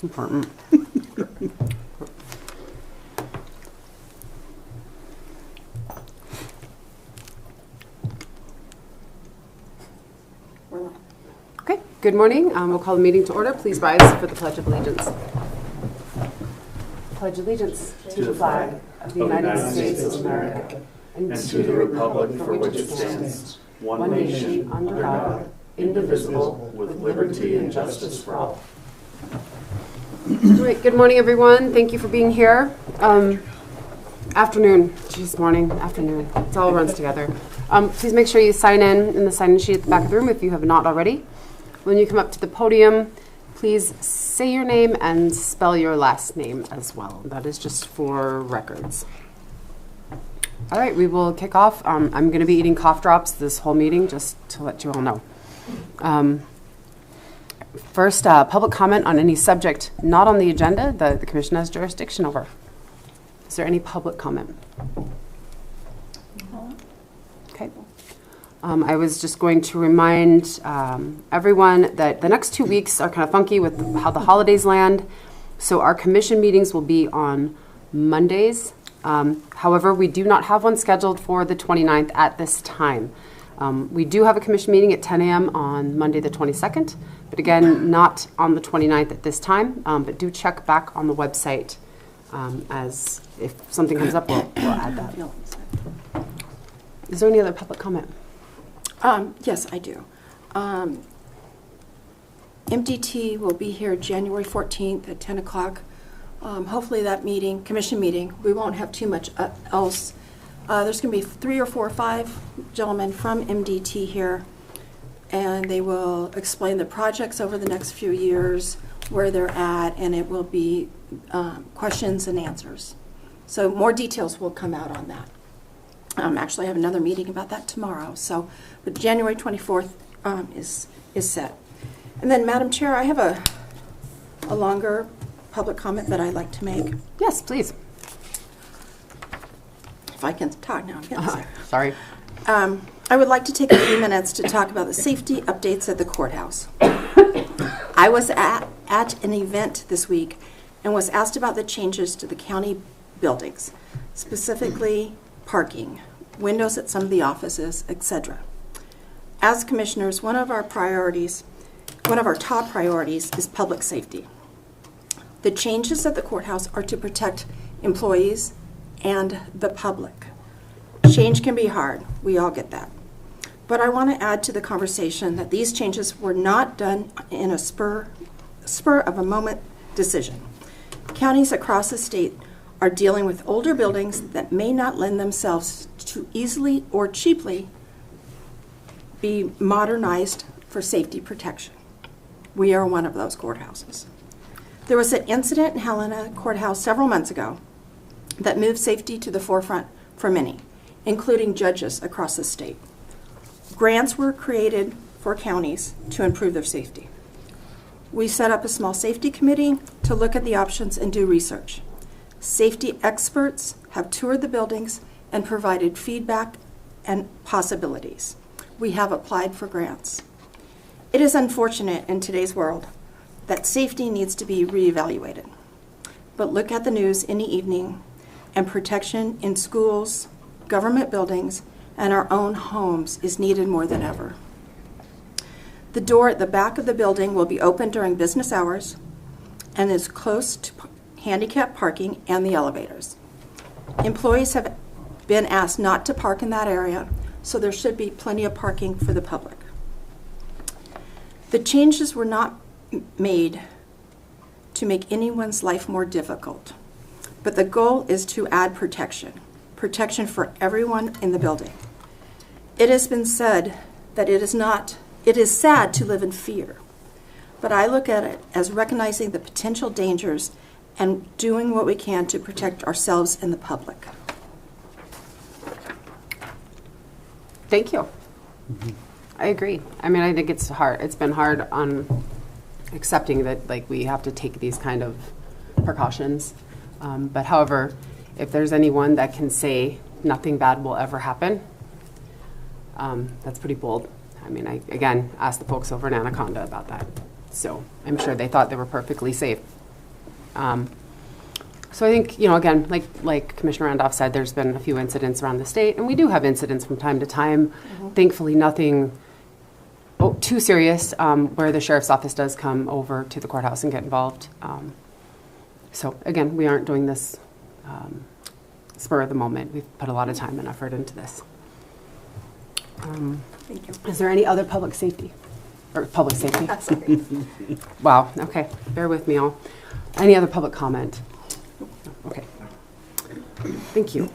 It's important. Okay, good morning. We'll call the meeting to order. Please rise for the Pledge of Allegiance. Pledge allegiance to the flag of the United States of America and to the republic for which it stands, one nation, under God, indivisible, with liberty and justice for all. Great. Good morning, everyone. Thank you for being here. Afternoon. Jeez, morning, afternoon. It all runs together. Please make sure you sign in the sign-in sheet at the back of the room if you have not already. When you come up to the podium, please say your name and spell your last name as well. That is just for records. All right, we will kick off. I'm going to be eating cough drops this whole meeting, just to let you all know. First, public comment on any subject not on the agenda that the Commission has jurisdiction over. Is there any public comment? Okay. I was just going to remind everyone that the next 2 weeks are kind of funky with how the holidays land. So our commission meetings will be on Mondays. However, we do not have one scheduled for the 29th at this time. We do have a commission meeting at 10 a.m. on Monday the 22nd, but again, not on the 29th at this time, but do check back on the website as if something comes up, we'll add that. Is there any other public comment? Yes, I do. MDT will be here January 14th at 10 o'clock. Hopefully that meeting, commission meeting, we won't have too much else. There's going to be 3 or 4 or 5 gentlemen from MDT here, and they will explain the projects over the next few years, where they're at, and it will be questions and answers. So more details will come out on that. Actually, I have another meeting about that tomorrow. So, but January 24th is set. And then, Madam Chair, I have a longer public comment that I'd like to make. Yes, please. If I can talk now. Sorry. I would like to take a few minutes to talk about the safety updates at the courthouse. I was at an event this week and was asked about the changes to the county buildings, specifically parking, windows at some of the offices, etc. As commissioners, one of our top priorities is public safety. The changes at the courthouse are to protect employees and the public. Change can be hard. We all get that. But I want to add to the conversation that these changes were not done in a spur of a moment decision. Counties across the state are dealing with older buildings that may not lend themselves to easily or cheaply be modernized for safety protection. We are one of those courthouses. There was an incident in Helena Courthouse several months ago that moved safety to the forefront for many, including judges across the state. Grants were created for counties to improve their safety. We set up a small safety committee to look at the options and do research. Safety experts have toured the buildings and provided feedback and possibilities. We have applied for grants. It is unfortunate in today's world that safety needs to be reevaluated. But look at the news any evening, and protection in schools, government buildings, and our own homes is needed more than ever. The door at the back of the building will be open during business hours and is close to handicap parking and the elevators. Employees have been asked not to park in that area, so there should be plenty of parking for the public. The changes were not made to make anyone's life more difficult, but the goal is to add protection for everyone in the building. It has been said that it is sad to live in fear, but I look at it as recognizing the potential dangers and doing what we can to protect ourselves and the public. Thank you. I agree. I mean, I think it's hard. It's been hard on accepting that, like, we have to take these kind of precautions. But however, if there's anyone that can say nothing bad will ever happen, that's pretty bold. I mean, I, again, asked the folks over in Anaconda about that. So I'm sure they thought they were perfectly safe. So I think, again, like Commissioner Randolph said, there's been a few incidents around the state, and we do have incidents from time to time. Thankfully, nothing too serious, where the sheriff's office does come over to the courthouse and get involved. So again, we aren't doing this spur of the moment. We've put a lot of time and effort into this. Thank you. Is there any other public safety? Or public safety? That's okay. Wow, okay, bear with me all. Any other public comment? Okay. Thank you.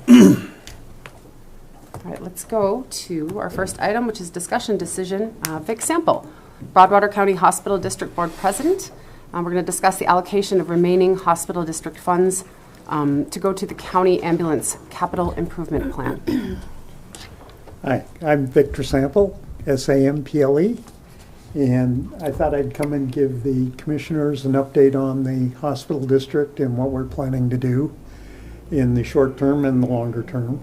All right, let's go to our first item, which is discussion decision. Vic Sample, Broadwater County Hospital District Board President. We're going to discuss the allocation of remaining hospital district funds to go to the County Ambulance Capital Improvement Plan. Hi, I'm Victor Sample, SAMPLE, and I thought I'd come and give the commissioners an update on the hospital district and what we're planning to do in the short term and the longer term.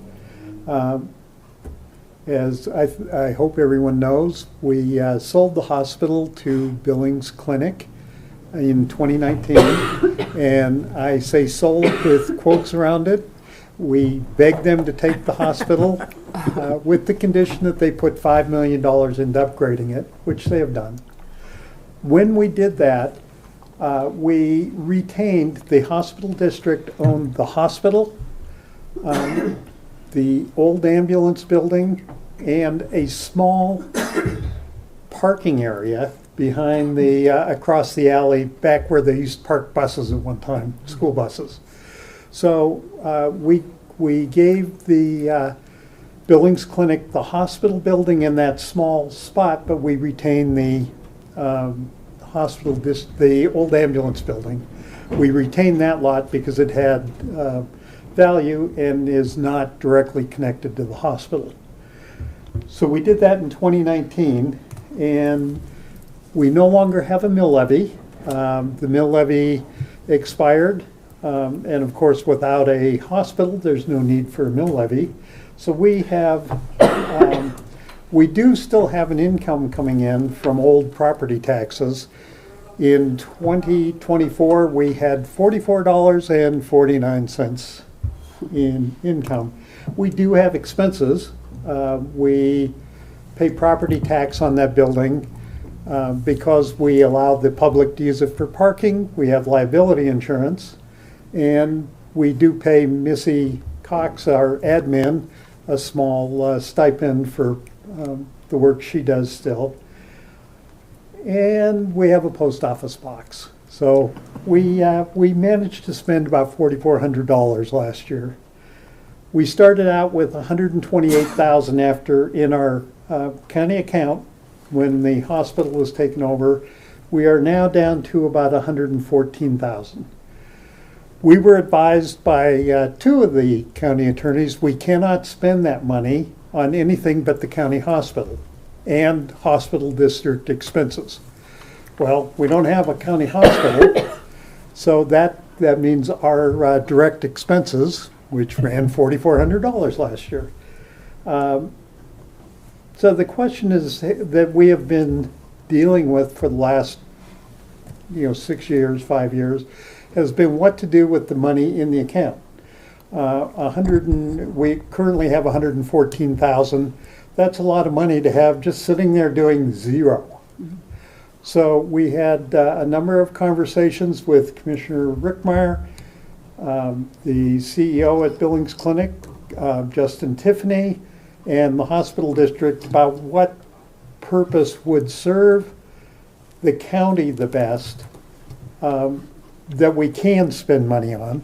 As I hope everyone knows, we sold the hospital to Billings Clinic in 2019, and I say sold with quotes around it. We begged them to take the hospital with the condition that they put $5 million into upgrading it, which they have done. When we did that, we retained the hospital district owned the hospital, the old ambulance building, and a small parking area behind the, across the alley, back where they used to park buses at one time, school buses. So we gave the Billings Clinic the hospital building in that small spot, but we retained the hospital, the old ambulance building. We retained that lot because it had value and is not directly connected to the hospital. So we did that in 2019, and we no longer have a mill levy. The mill levy expired. And of course, without a hospital, there's no need for a mill levy. So we have, we do still have an income coming in from old property taxes. In 2024, we had $44.49 in income. We do have expenses. We pay property tax on that building because we allow the public to use it for parking. We have liability insurance. And we do pay Missy Cox, our admin, a small stipend for the work she does still. And we have a post office box. So we managed to spend about $4,400 last year. We started out with $128,000 after in our county account when the hospital was taken over. We are now down to about $114,000. We were advised by two of the county attorneys we cannot spend that money on anything but the county hospital and hospital district expenses. Well, we don't have a county hospital, so that means our direct expenses, which ran $4,400 last year. So the question is that we have been dealing with for the last 6 years, 5 years, has been what to do with the money in the account. We currently have $114,000. That's a lot of money to have just sitting there doing zero. So we had a number of conversations with Commissioner Rickmeyer, the CEO at Billings Clinic, Justin Tiffany, and the hospital district about what purpose would serve the county the best that we can spend money on.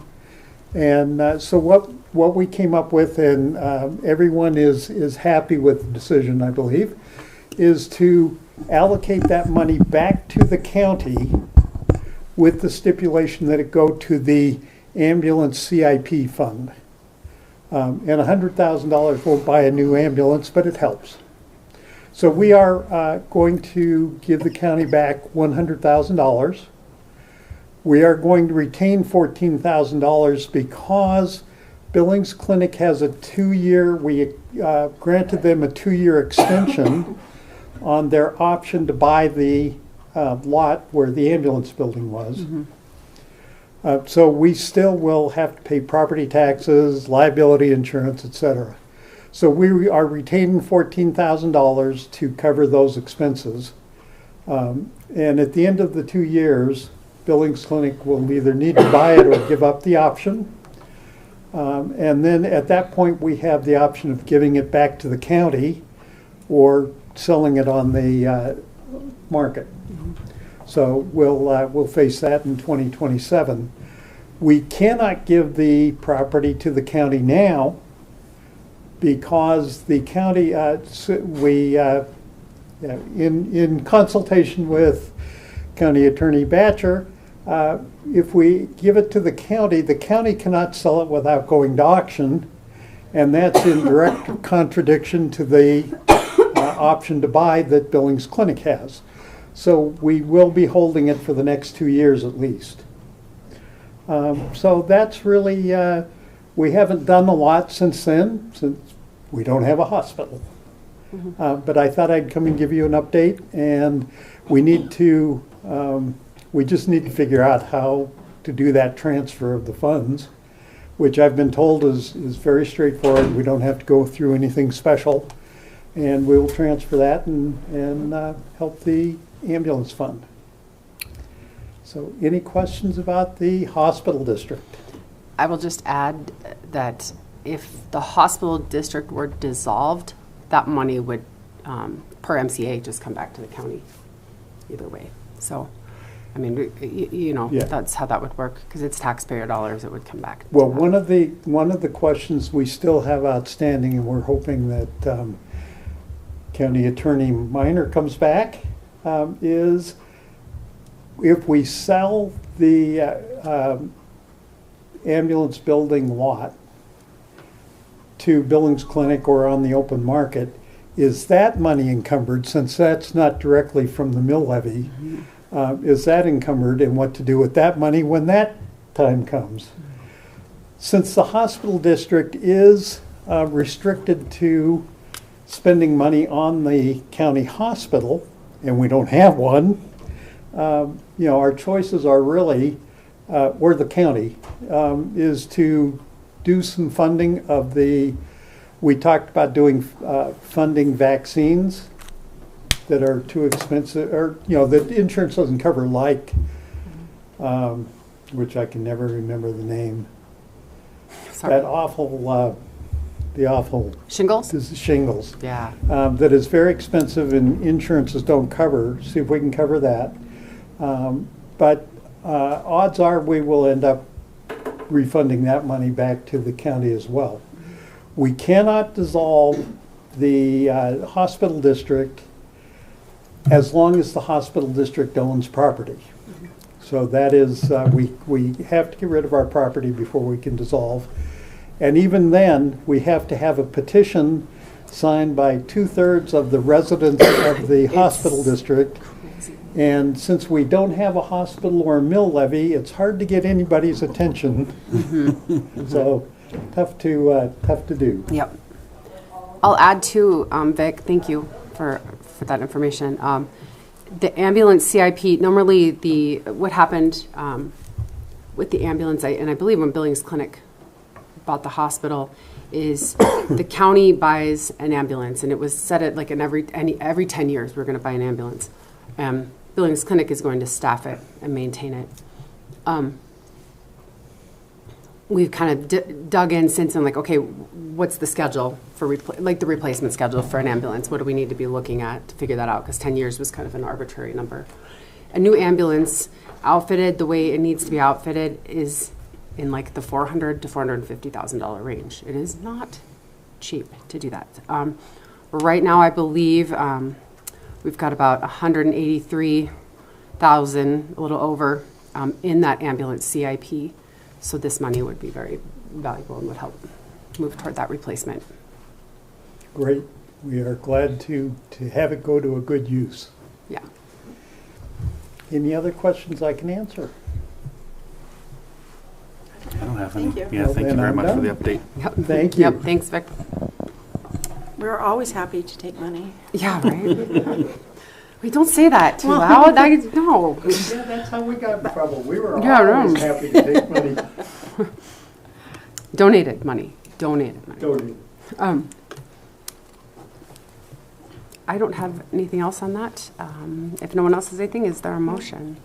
And so what we came up with, and everyone is happy with the decision, I believe, is to allocate that money back to the county with the stipulation that it go to the ambulance CIP fund. And $100,000 won't buy a new ambulance, but it helps. So we are going to give the county back $100,000. We are going to retain $14,000 because Billings Clinic has a 2-year, we granted them a 2-year extension on their option to buy the lot where the ambulance building was. So we still will have to pay property taxes, liability insurance, et cetera. So we are retaining $14,000 to cover those expenses. And at the end of the 2 years, Billings Clinic will either need to buy it or give up the option. And then at that point, we have the option of giving it back to the county or selling it on the market. So we'll face that in 2027. We cannot give the property to the county now because the county, in consultation with County Attorney Batcher, if we give it to the county cannot sell it without going to auction, and that's in direct contradiction to the option to buy that Billings Clinic has. So we will be holding it for the next 2 years at least. So that's really, we haven't done a lot since then, since we don't have a hospital. But I thought I'd come and give you an update, and we need to, we just need to figure out how to do that transfer of the funds, which I've been told is very straightforward. We don't have to go through anything special, and we'll transfer that and help the ambulance fund. So any questions about the hospital district? I will just add that if the hospital district were dissolved, that money would, per MCA, just come back to the county either way. So, I mean, you know, Yeah. that's how that would work, because it's taxpayer dollars, it would come back. Well, one of the questions we still have outstanding, and we're hoping that County Attorney Minor comes back, is if we sell the ambulance building lot to Billings Clinic or on the open market, is that money encumbered, since that's not directly from the mill levy? Is that encumbered, and what to do with that money when that time comes? Since the hospital district is restricted to spending money on the county hospital, and we don't have one, you know, our choices are really, or the county, is to do some funding of the, we talked about doing funding vaccines that are too expensive, or, you know, that insurance doesn't cover, like, which I can never remember the name. Sorry. That awful, the awful Shingles? shingles. Yeah. That is very expensive and insurances don't cover. See if we can cover that. But odds are we will end up refunding that money back to the county as well. We cannot dissolve the hospital district as long as the hospital district owns property. So that is, we have to get rid of our property before we can dissolve. And even then, we have to have a petition signed by 2/3 of the residents of the hospital district. And since we don't have a hospital or a mill levy, it's hard to get anybody's attention. So tough to do. Yep. I'll add to, Vic, thank you for that information. The ambulance CIP, normally what happened with the ambulance, and I believe when Billings Clinic bought the hospital, is the county buys an ambulance, and it was set at like every 10 years we're going to buy an ambulance. Billings Clinic is going to staff it and maintain it. We've kind of dug in since and like, okay, what's the schedule for the replacement schedule for an ambulance? What do we need to be looking at to figure that out? Because 10 years was kind of an arbitrary number. A new ambulance outfitted the way it needs to be outfitted is in like the $400,000 to $450,000 range. It is not cheap to do that. Right now, I believe we've got about $183,000, a little over, in that ambulance CIP. So this money would be very valuable and would help move toward that replacement. Great. We are glad to have it go to a good use. Yeah. Any other questions I can answer? I don't have any. Thank you. Yeah, Well, thank you then very I'm much for the done. update. Yep. Thank you. Yep. Thanks, Vic. We're always happy to take money. Yeah, right? Wait, don't say that too loud. No. Yeah, that's how we got in trouble. We were Yeah, always no. happy to take money. Donated money. Donated money. Donate. I don't have anything else on that. If no one else has anything, is there a motion?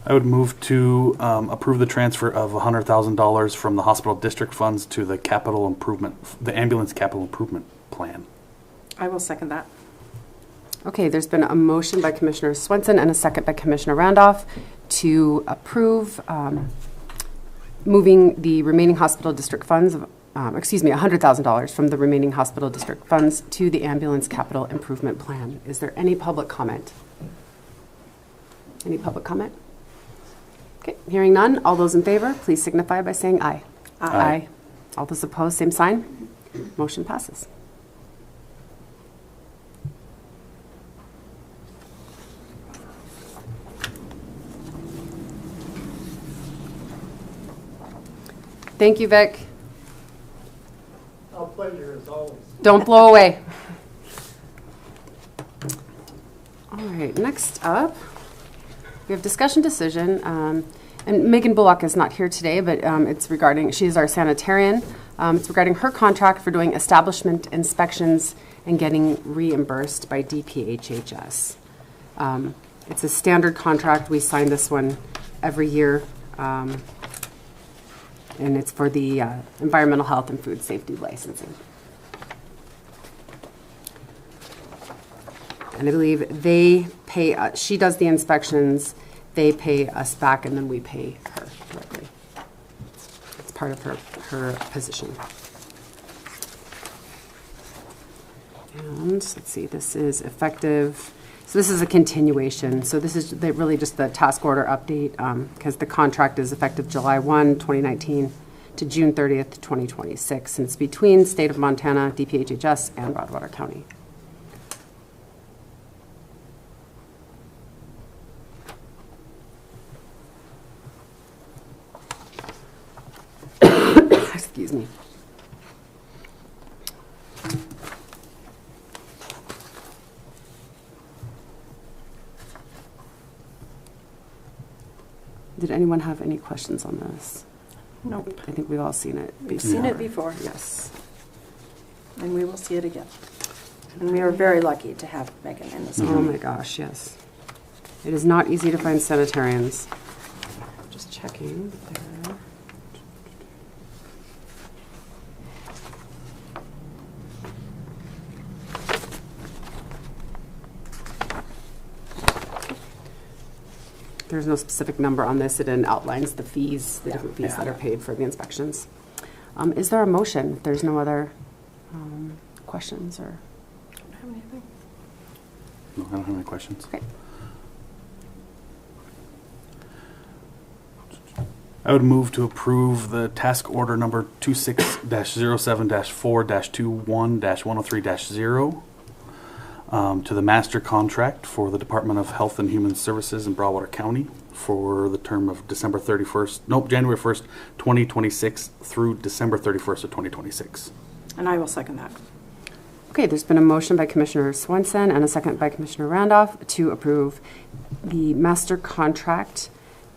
I would move to approve the transfer of $100,000 from the hospital district funds to the the ambulance capital improvement plan. I will second that. Okay, there's been a motion by Commissioner Swenson and a second by Commissioner Randolph to approve moving the remaining hospital district funds, $100,000 from the remaining hospital district funds to the ambulance capital improvement plan. Is there any public comment? Any public comment? Okay, hearing none. All those in favor, please signify by saying aye. Aye. All those opposed, same sign. Motion passes. Thank you, Vic. Our pleasure as always. Don't blow away. All right, next up, we have discussion decision. And Megan Bullock is not here today, but it's regarding, she is our sanitarian. It's regarding her contract for doing establishment inspections and getting reimbursed by DPHHS. It's a standard contract. We sign this one every year. And it's for the environmental health and food safety licensing. And I believe they pay, she does the inspections, they pay us back, and then we pay her directly. It's part of her position. And let's see, this is effective. So this is a continuation. So this is really just the task order update because the contract is effective July 1, 2019 to June 30th, 2026. And it's between State of Montana, DPHHS, and Broadwater County. Excuse me. Did anyone have any questions on this? Nope. I think we've all seen it. We've seen it before, Yes. and we will see it again. And we are very lucky to have Megan in this Oh county. my gosh, yes. It is not easy to find sanitarians. Just checking there. There's no specific number on this. It outlines the fees, the different fees that are paid for the inspections. Is there a motion? If there's no other questions or? Don't have anything. No, I don't have any questions. Okay. I would move to approve the task order number 26-07-4-21-103-0 to the master contract for the Department of Health and Human Services in Broadwater County for the term of January 1st, 2026 through December 31st of 2026. And I will second that. Okay, there's been a motion by Commissioner Swenson and a second by Commissioner Randolph to approve the master contract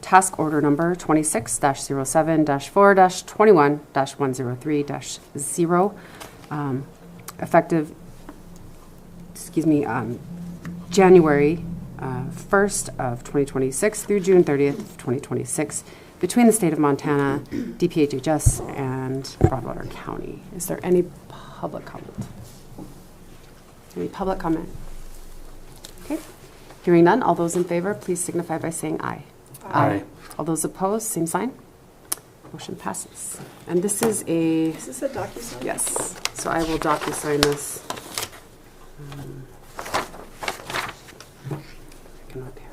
task order number 26-07-4-21-103-0 effective January 1st of 2026 through June 30th of 2026 between the State of Montana, DPHHS, and Broadwater County. Is there any public comment? Any public comment? Okay. Hearing none, all those in favor, please signify by saying aye. Aye. All those opposed, same sign. Motion passes. And this is a, Is this a DocuSign? yes, so I will DocuSign this. I cannot hear.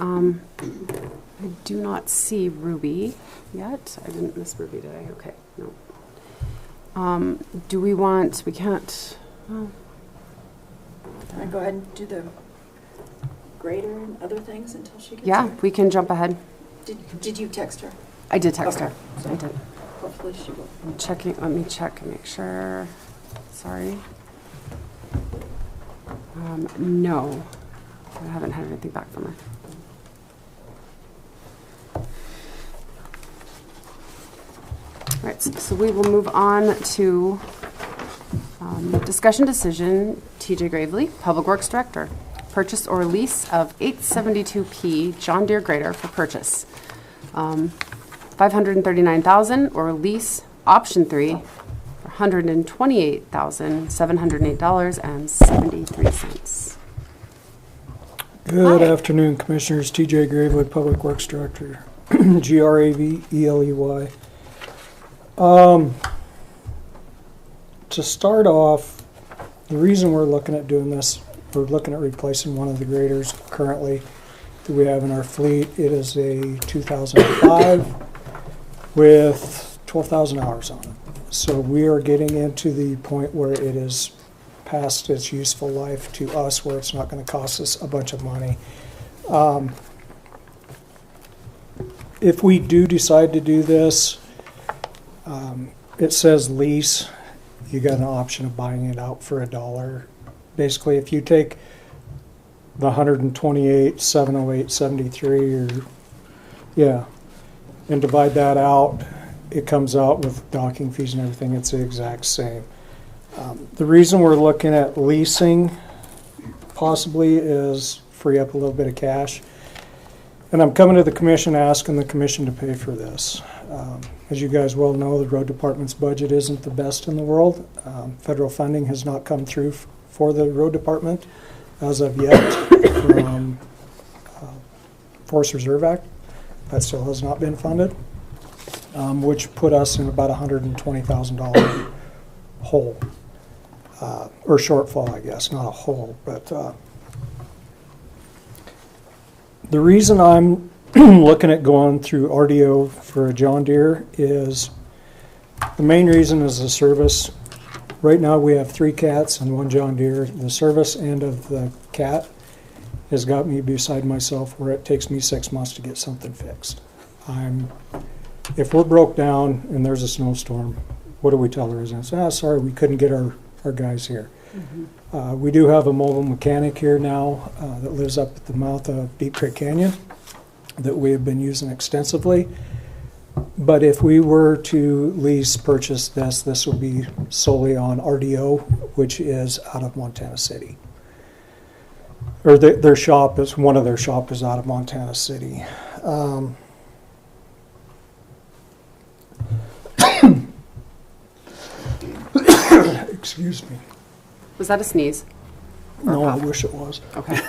I do not see Ruby yet. I didn't miss Ruby, did I? Okay, no. Do we want, we can't, Can I go ahead and do the grader and other things until she gets yeah, here? we can jump ahead. Did you text her? I did text Okay. her. I did. Hopefully she will. I'm checking, let me check and make sure. Sorry. No, I haven't had anything back from her. All right, so we will move on to discussion decision, TJ Gravely, Public Works Director. Purchase or lease of 872P John Deere grader for purchase. $539,000 or lease option 3 for $128,708.73. Good Hi. afternoon, Commissioners. TJ Gravewood, Public Works Director. Graveley. To start off, the reason we're looking at doing this, we're looking at replacing one of the graders currently that we have in our fleet. It is a 2005 with 12,000 hours on it. So we are getting into the point where it is past its useful life to us, where it's not going to cost us a bunch of money. If we do decide to do this, it says lease. You got an option of buying it out for $1. Basically, if you take the 128,708.73, and divide that out, it comes out with docking fees and everything. It's the exact same. The reason we're looking at leasing possibly is free up a little bit of cash. And I'm coming to the commission asking the commission to pay for this. As you guys well know, the road department's budget isn't the best in the world. Federal funding has not come through for the road department as of yet from Forest Reserve Act. That still has not been funded, which put us in about $120,000 hole, or shortfall, I guess, not a hole. But the reason I'm looking at going through RDO for a John Deere is the main reason is the service. Right now we have 3 cats and 1 John Deere. The service end of the cat has got me beside myself where it takes me 6 months to get something fixed. If we're broke down and there's a snowstorm, what do we tell the residents? Sorry, we couldn't get our guys here. Mm-hmm. We do have a mobile mechanic here now that lives up at the mouth of Deep Creek Canyon that we have been using extensively. But if we were to purchase this will be solely on RDO, which is out of Montana City. Or their shop is, one of their shop is out of Montana City. Excuse me. Was that a sneeze? No, I wish it was. Okay.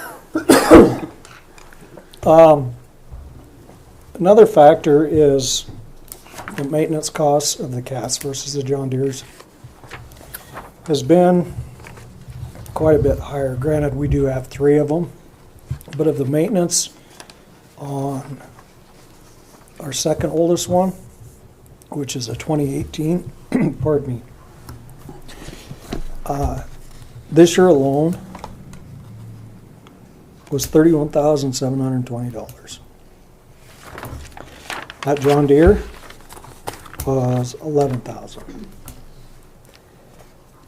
Another factor is the maintenance costs of the cats versus the John Deeres has been quite a bit higher. Granted, we do have 3 of them, but of the maintenance on our second oldest one, which is a 2018, pardon me, this year alone was $31,720. That John Deere was $11,000.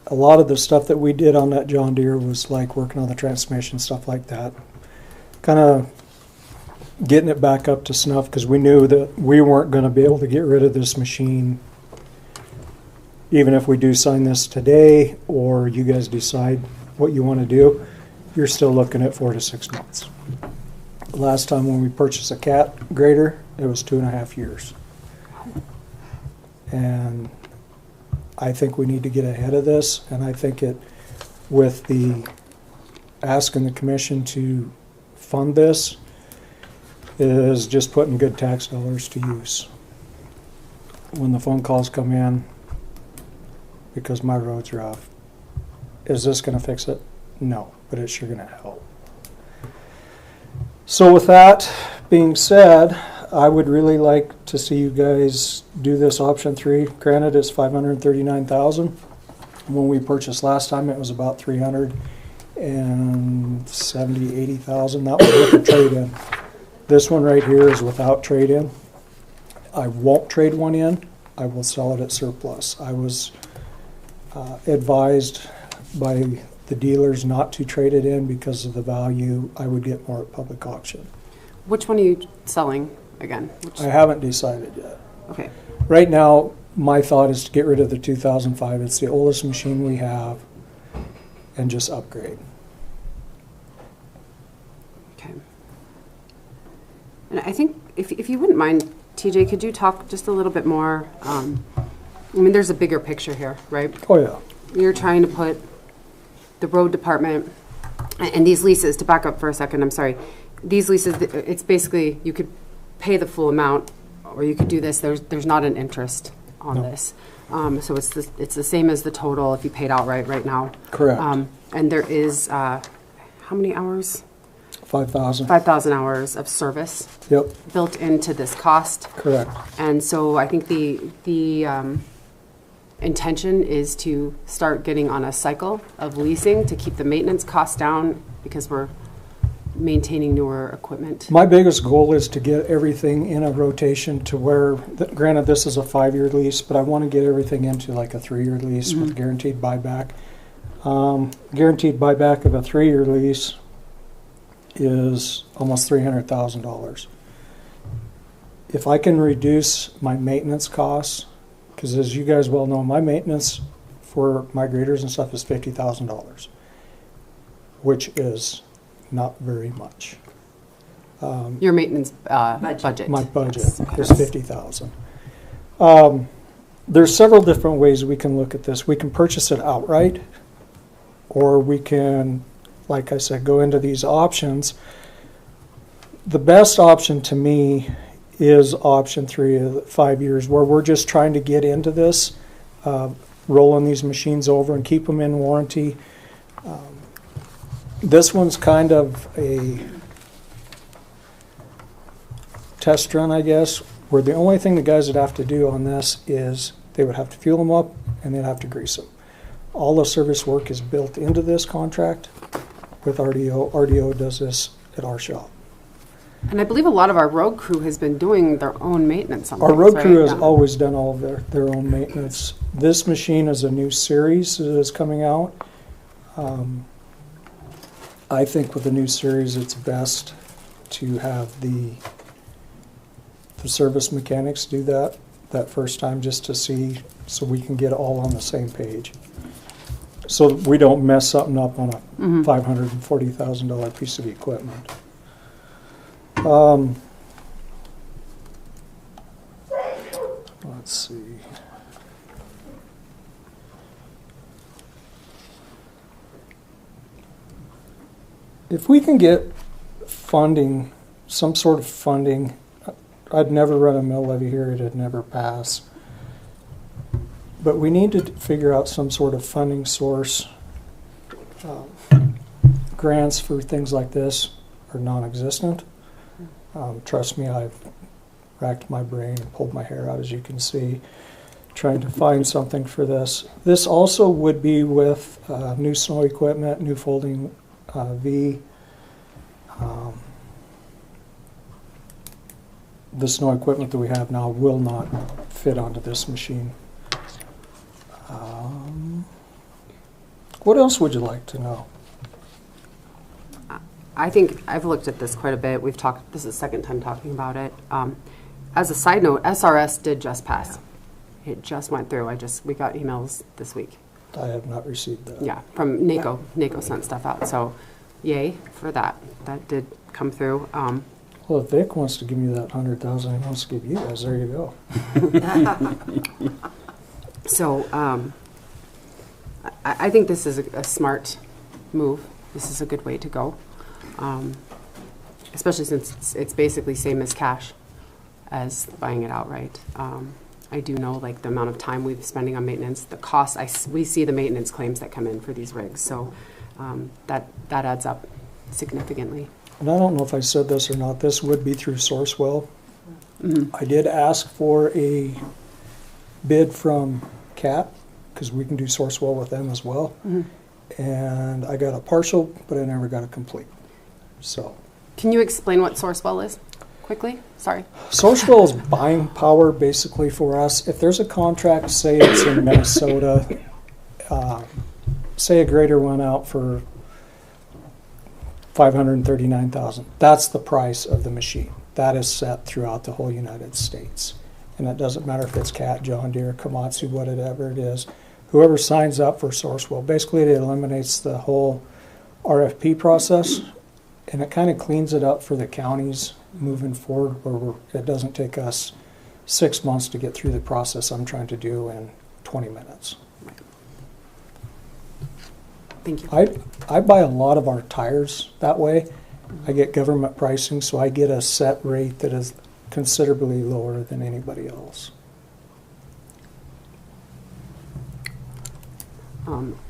A lot of the stuff that we did on that John Deere was like working on the transmission, stuff like that. Kind of getting it back up to snuff because we knew that we weren't going to be able to get rid of this machine even if we do sign this today or you guys decide what you want to do. You're still looking at 4 to 6 months. Last time when we purchased a cat grader, it was 2.5 years. And I think we need to get ahead of this, and I think with the asking the commission to fund this is just putting good tax dollars to use. When the phone calls come in, because my roads are off, is this going to fix it? No, but it's sure going to help. So with that being said, I would really like to see you guys do this option 3. Granted, it's $539,000. When we purchased last time, it was about $380,000. That was with the trade-in. This one right here is without trade-in. I won't trade one in. I will sell it at surplus. I was advised by the dealers not to trade it in because of the value I would get more at public auction. Which one are you selling again? I haven't decided yet. Okay. Right now, my thought is to get rid of the 2005. It's the oldest machine we have, and just upgrade. Okay. And I think if you wouldn't mind, TJ, could you talk just a little bit more? I mean, there's a bigger picture here, right? Oh yeah. You're trying to put the road department and these leases, to back up for a second, I'm sorry. These leases, it's basically, you could pay the full amount, or you could do this. There's not an interest on this. So it's the same as the total if you paid outright right now. Correct. And there is, how many hours? 5,000. 5,000 hours of service Yep. built into this cost. Correct. And so I think the intention is to start getting on a cycle of leasing to keep the maintenance costs down, because we're maintaining newer equipment. My biggest goal is to get everything in a rotation to where, granted this is a 5-year lease, but I want to get everything into like a 3-year lease with guaranteed buyback. Guaranteed buyback of a 3-year lease is almost $300,000. If I can reduce my maintenance costs, because as you guys well know, my maintenance for my graders and stuff is $50,000, which is not very much. Your maintenance budget. My budget Yes. is $50,000. There's several different ways we can look at this. We can purchase it outright, or we can, like I said, go into these options. The best option to me is option 3 of 5 years, where we're just trying to get into this, rolling these machines over and keep them in warranty. This one's kind of a test run, I guess, where the only thing the guys would have to do on this is they would have to fuel them up and they'd have to grease them. All the service work is built into this contract with RDO. RDO does this at our shop. And I believe a lot of our road crew has been doing their own maintenance on Our things, road right? crew has Yeah. always done all of their own maintenance. This machine is a new series that is coming out. I think with the new series, it's best to have the service mechanics do that first time, just to see, so we can get all on the same page. So that we don't mess something up on a $540,000 piece of equipment. Let's see. If we can get funding, some sort of funding, I'd never run a mill levy here, it'd never pass. But we need to figure out some sort of funding source. Grants for things like this are non-existent. Trust me, I've racked my brain and pulled my hair out, as you can see, trying to find something for this. This also would be with new snow equipment, new folding V. The snow equipment that we have now will not fit onto this machine. What else would you like to know? I think I've looked at this quite a bit. We've talked, this is the second time talking about it. As a side note, SRS did just pass. It just went through. We got emails this week. I have not received that. Yeah, from NACO. NACO sent stuff out. So yay for that. That did come through. Well, if Vic wants to give me that $100,000, he wants to give you guys, there you go. So I think this is a smart move. This is a good way to go, especially since it's basically same as cash as buying it outright. I do know, like, the amount of time we've been spending on maintenance, the cost. We see the maintenance claims that come in for these rigs, so that adds up significantly. and I don't know if I said this or not, this would be through Sourcewell. I did ask for a bid from CAT, because we can do Sourcewell with them as well. And I got a partial, but I never got a complete. So Can you explain what Sourcewell is quickly? Sorry. Sourcewell is buying power basically for us. If there's a contract, say it's in Minnesota, say a grader went out for $539,000. That's the price of the machine. That is set throughout the whole United States. And it doesn't matter if it's Cat, John Deere, Komatsu, whatever it is. Whoever signs up for Sourcewell, basically it eliminates the whole RFP process, and it kind of cleans it up for the counties moving forward, where it doesn't take us 6 months to get through the process I'm trying to do in 20 minutes. Thank you. I buy a lot of our tires that way. I get government pricing, so I get a set rate that is considerably lower than anybody else.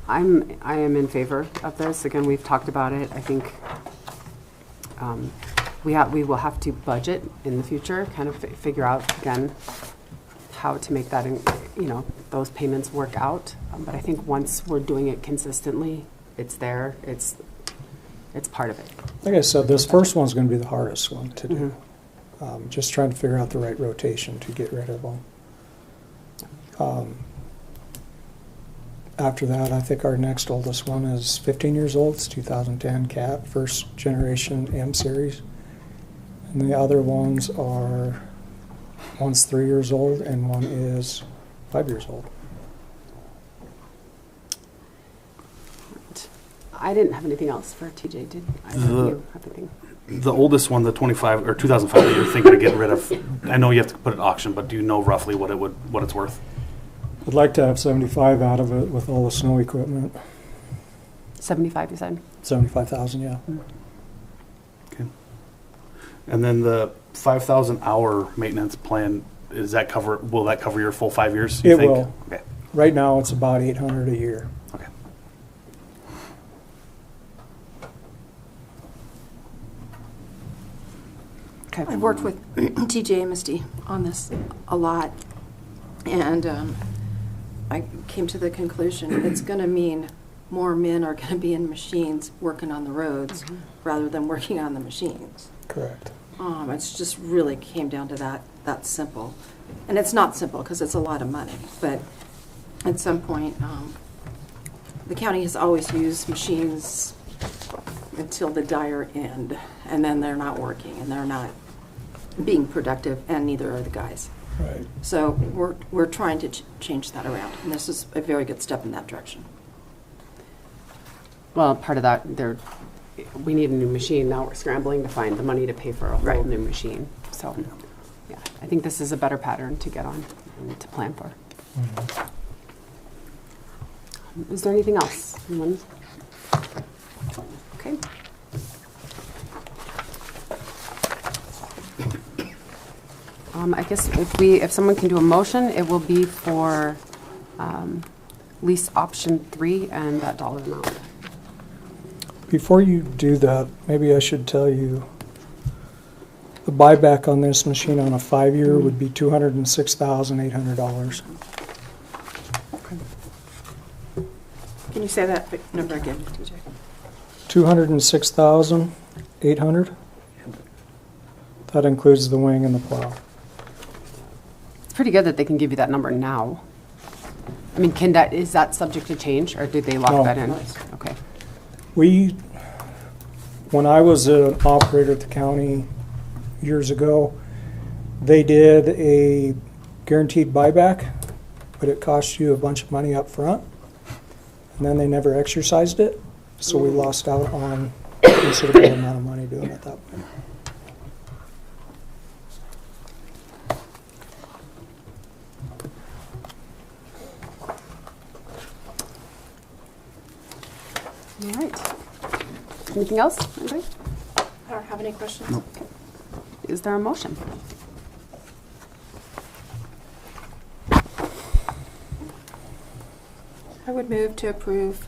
I am in favor of this. Again, we've talked about it. I think we will have to budget in the future, kind of figure out again how to make that, those payments work out. But I think once we're doing it consistently, it's there. It's part of it. Like I said, this first one's going to be the hardest one to do. Just trying to figure out the right rotation to get rid of them. After that, I think our next oldest one is 15 years old. It's 2010 Cat, first generation M series. And the other ones are, one's 3 years old and one is 5 years old. I didn't have anything else for TJ. Did either of you have anything? The oldest one, the 25 or 2005 that you're thinking of getting rid of, I know you have to put it at auction, but do you know roughly what it's worth? I'd like to have 75 out of it with all the snow equipment. 75, you said? 75,000, yeah. Okay. And then the 5,000 hour maintenance plan, will that cover your full 5 years, you It think? will. Okay. Right now, it's about 800 a year. Okay. Okay. I've worked with TJ and Misty on this a lot, and I came to the conclusion it's going to mean more men are going to be in machines working on the roads rather than working on the machines. Correct. It's just really came down to that simple. And it's not simple because it's a lot of money, but at some point, the county has always used machines until the dire end, and then they're not working and they're not being productive, and neither are the guys. Right. So we're trying to change that around, and this is a very good step in that direction. Well, part of that, we need a new machine. Now we're scrambling to find the money to pay for a whole new machine. So, yeah, I think this is a better pattern to get on and to plan for. Is there anything else? Anyone? Okay. I guess if someone can do a motion, it will be for lease option 3 and that dollar amount. Before you do that, maybe I should tell you the buyback on this machine on a 5-year would be $206,800. Can you say that number again, TJ? $206,800. That includes the wing and the plow. It's pretty good that they can give you that number now. I mean, is that subject to change, or did they lock No. that in? Okay. When I was an operator at the county years ago, they did a guaranteed buyback, but it cost you a bunch of money up front, and then they never exercised it, so we lost out on a considerable amount of money doing it that way. All right. Anything else? Anybody? I don't have any questions. Nope. Is there a motion? I would move to approve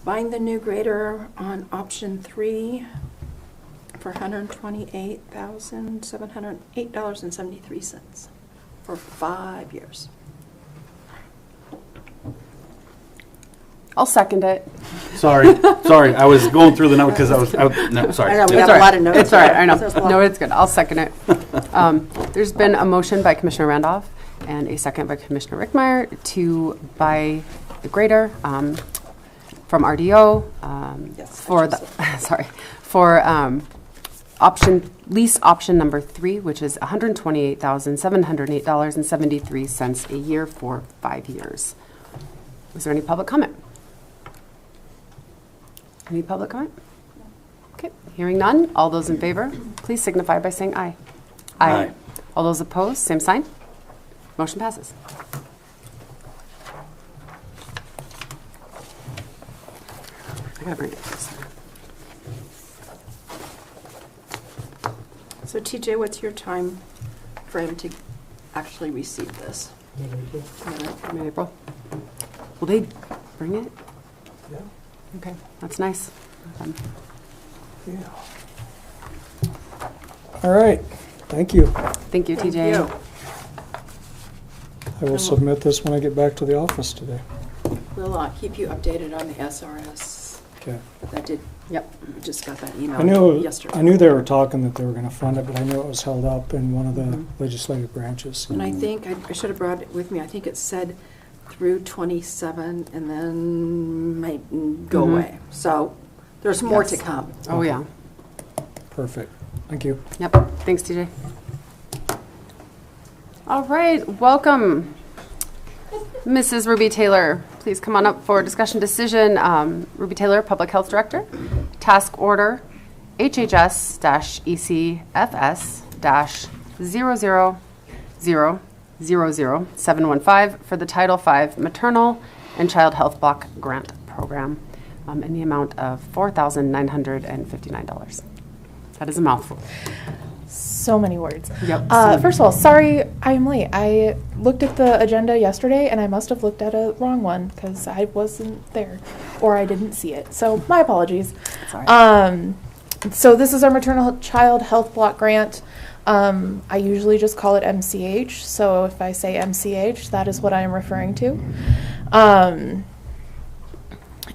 buying the new grader on option 3 for $128,708.73 for 5 years. I'll second it. Sorry, I was going through the number because no, sorry. I know, we It's got all a lot right. of notes. It's all right, I know. There's a lot. No, it's good. I'll second it. There's been a motion by Commissioner Randolph and a second by Commissioner Rickmeyer to buy the grader from RDO Yes, for I the, chose for lease option number 3, which is $128,708.73 a year for 5 years. Is there any public comment? Any public comment? Okay, hearing none. All those in favor, please signify by saying aye. Aye. All those opposed, same sign. Motion passes. I gotta bring it closer. So TJ, what's your time frame to actually receive this? Mid-April. Will they bring it? Yeah. Okay, that's nice. Yeah. All right, thank you. Thank you, Thank TJ. you. I will submit this when I get back to the office today. We'll keep you updated on the SRS, Okay. but that did, Yep. we just got that I email knew, yesterday. I knew they were talking that they were gonna fund it, but I knew it was held up in one of the legislative branches. And I think, I should have brought it with me, I think it said through 27 and then might go Mhm. away. So there's more to Yes. come. Oh, yeah. Perfect, thank you. Yep. Thanks, TJ. All right, welcome. Mrs. Ruby Taylor, please come on up for discussion decision. Ruby Taylor, Public Health Director. Task Order HHS-ECFS-000000715 for the Title V Maternal and Child Health Block Grant Program in the amount of $4,959. That is a mouthful. So many words. Yep. First of all, sorry I'm late. I looked at the agenda yesterday and I must have looked at a wrong one because I wasn't there or I didn't see it. So my apologies. Sorry. So this is our maternal child health block grant. I usually just call it MCH. So if I say MCH, that is what I am referring to.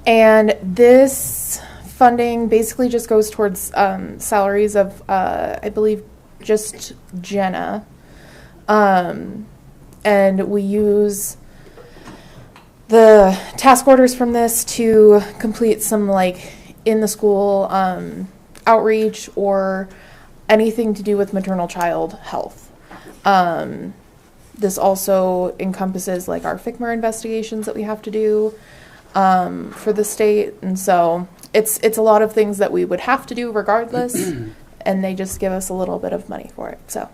And this funding basically just goes towards salaries of, I believe, just Jenna. And we use the task orders from this to complete some like in the school outreach or anything to do with maternal child health. This also encompasses like our FCMR investigations that we have to do for the state. And so it's a lot of things that we would have to do regardless. And they just give us a little bit of money for it. So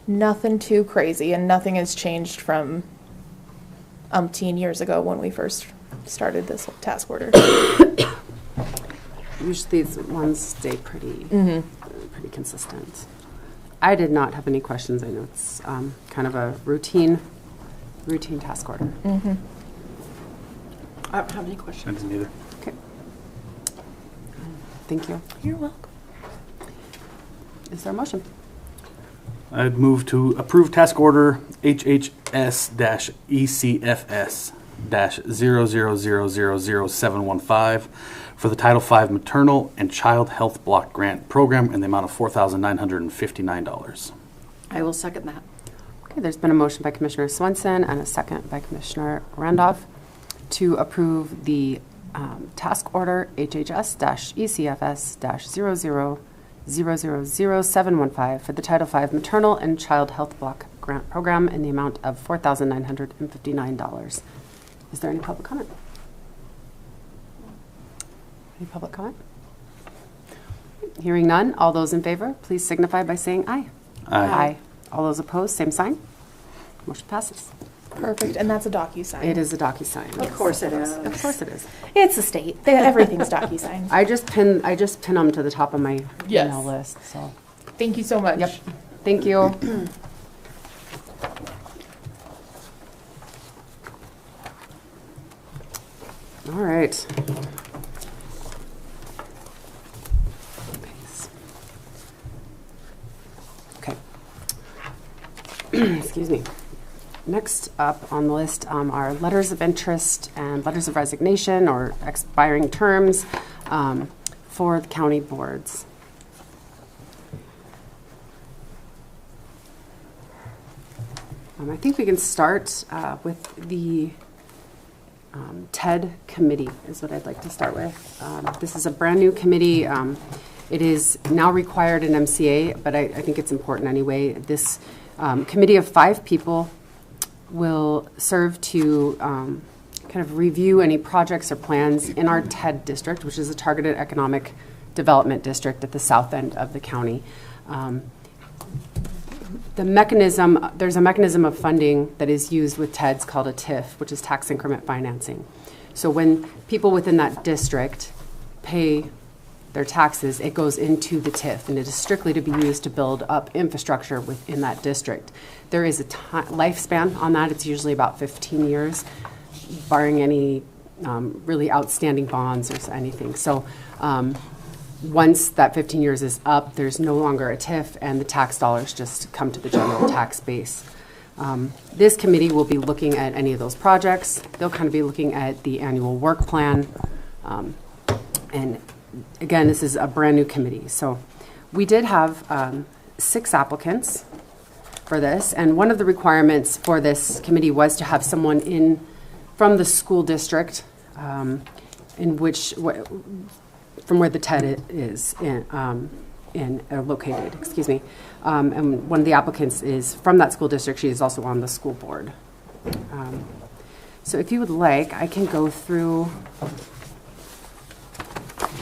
nothing too crazy, and nothing has changed from umpteen years ago when we first started this task order. Usually these ones stay pretty consistent. I did not have any questions. I know it's kind of a routine task order. I don't have any I questions. didn't either. Okay. Thank you. You're welcome. Is there a motion? I'd move to approve task order HHS-ECFS-000000715 for the Title V Maternal and Child Health Block Grant Program in the amount of $4,959. I will second that. Okay, there's been a motion by Commissioner Swenson and a second by Commissioner Randolph to approve the task order HHS-ECFS-000000715 for the Title V Maternal and Child Health Block Grant Program in the amount of $4,959. Is there any public comment? Any public comment? Hearing none, all those in favor, please signify by saying aye. Aye. All those opposed, same sign. Motion passes. Perfect. And that's a DocuSign. It is a DocuSign. Of course it is. Of course it is. It's a state. Everything's DocuSign. I just pin them to the top of my Yes. email list. So, Thank you so much. yep. Thank you. All right. Excuse me. Next up on the list are letters of interest and letters of resignation or expiring terms for the county boards. I think we can start with the TED committee is what I'd like to start with. This is a brand new committee. It is now required in MCA, but I think it's important anyway. This committee of 5 people will serve to kind of review any projects or plans in our TED district, which is a targeted economic development district at the south end of the county. There's a mechanism of funding that is used with TEDs called a TIF, which is tax increment financing. So when people within that district pay their taxes, it goes into the TIF, and it is strictly to be used to build up infrastructure within that district. There is a lifespan on that. It's usually about 15 years, barring any really outstanding bonds or anything. So once that 15 years is up, there's no longer a TIF, and the tax dollars just come to the general tax base. This committee will be looking at any of those projects. They'll kind of be looking at the annual work plan. And again, this is a brand new committee. So we did have 6 applicants for this, and one of the requirements for this committee was to have someone from the school district from where the TED is located, excuse me. And one of the applicants is from that school district. She is also on the school board. So if you would like, I can go through.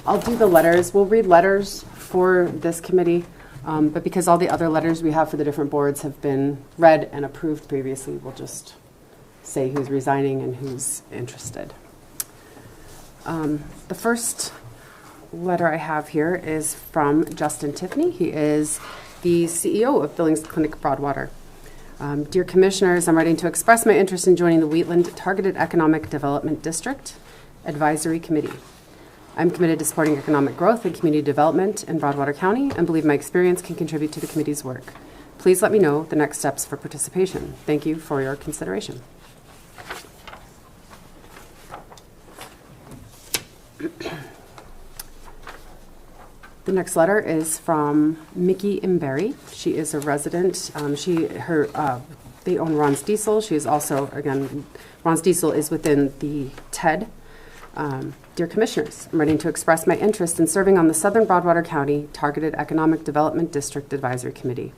I'll do the letters. We'll read letters for this committee, but because all the other letters we have for the different boards have been read and approved previously, we'll just say who's resigning and who's interested. The first letter I have here is from Justin Tiffany. He is the CEO of Billings Clinic Broadwater. Dear Commissioners, I'm writing to express my interest in joining the Wheatland Targeted Economic Development District Advisory Committee. I'm committed to supporting economic growth and community development in Broadwater County and believe my experience can contribute to the committee's work. Please let me know the next steps for participation. Thank you for your consideration. The next letter is from Mickey Imberry. She is a resident. They own Ron's Diesel. She is also, again, Ron's Diesel is within the TED. Dear Commissioners, I'm writing to express my interest in serving on the Southern Broadwater County Targeted Economic Development District Advisory Committee.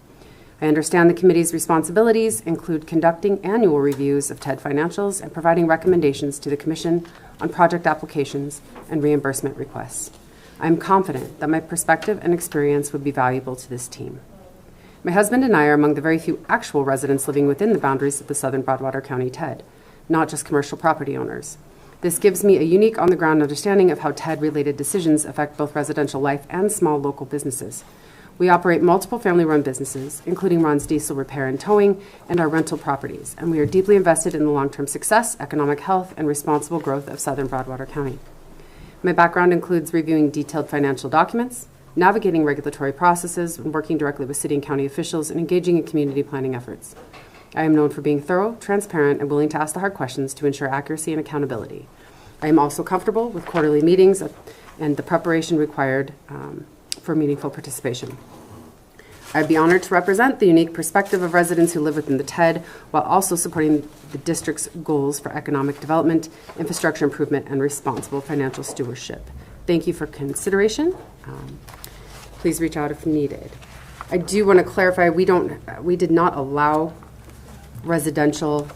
I understand the committee's responsibilities include conducting annual reviews of TED financials and providing recommendations to the Commission on project applications and reimbursement requests. I am confident that my perspective and experience would be valuable to this team. My husband and I are among the very few actual residents living within the boundaries of the Southern Broadwater County TED, not just commercial property owners. This gives me a unique on-the-ground understanding of how TED-related decisions affect both residential life and small local businesses. We operate multiple family-run businesses, including Ron's Diesel Repair and Towing, and our rental properties, and we are deeply invested in the long-term success, economic health, and responsible growth of Southern Broadwater County. My background includes reviewing detailed financial documents, navigating regulatory processes, and working directly with city and county officials and engaging in community planning efforts. I am known for being thorough, transparent, and willing to ask the hard questions to ensure accuracy and accountability. I am also comfortable with quarterly meetings and the preparation required for meaningful participation. I'd be honored to represent the unique perspective of residents who live within the TED while also supporting the district's goals for economic development, infrastructure improvement, and responsible financial stewardship. Thank you for consideration. Please reach out if needed. I do want to clarify, we did not allow residential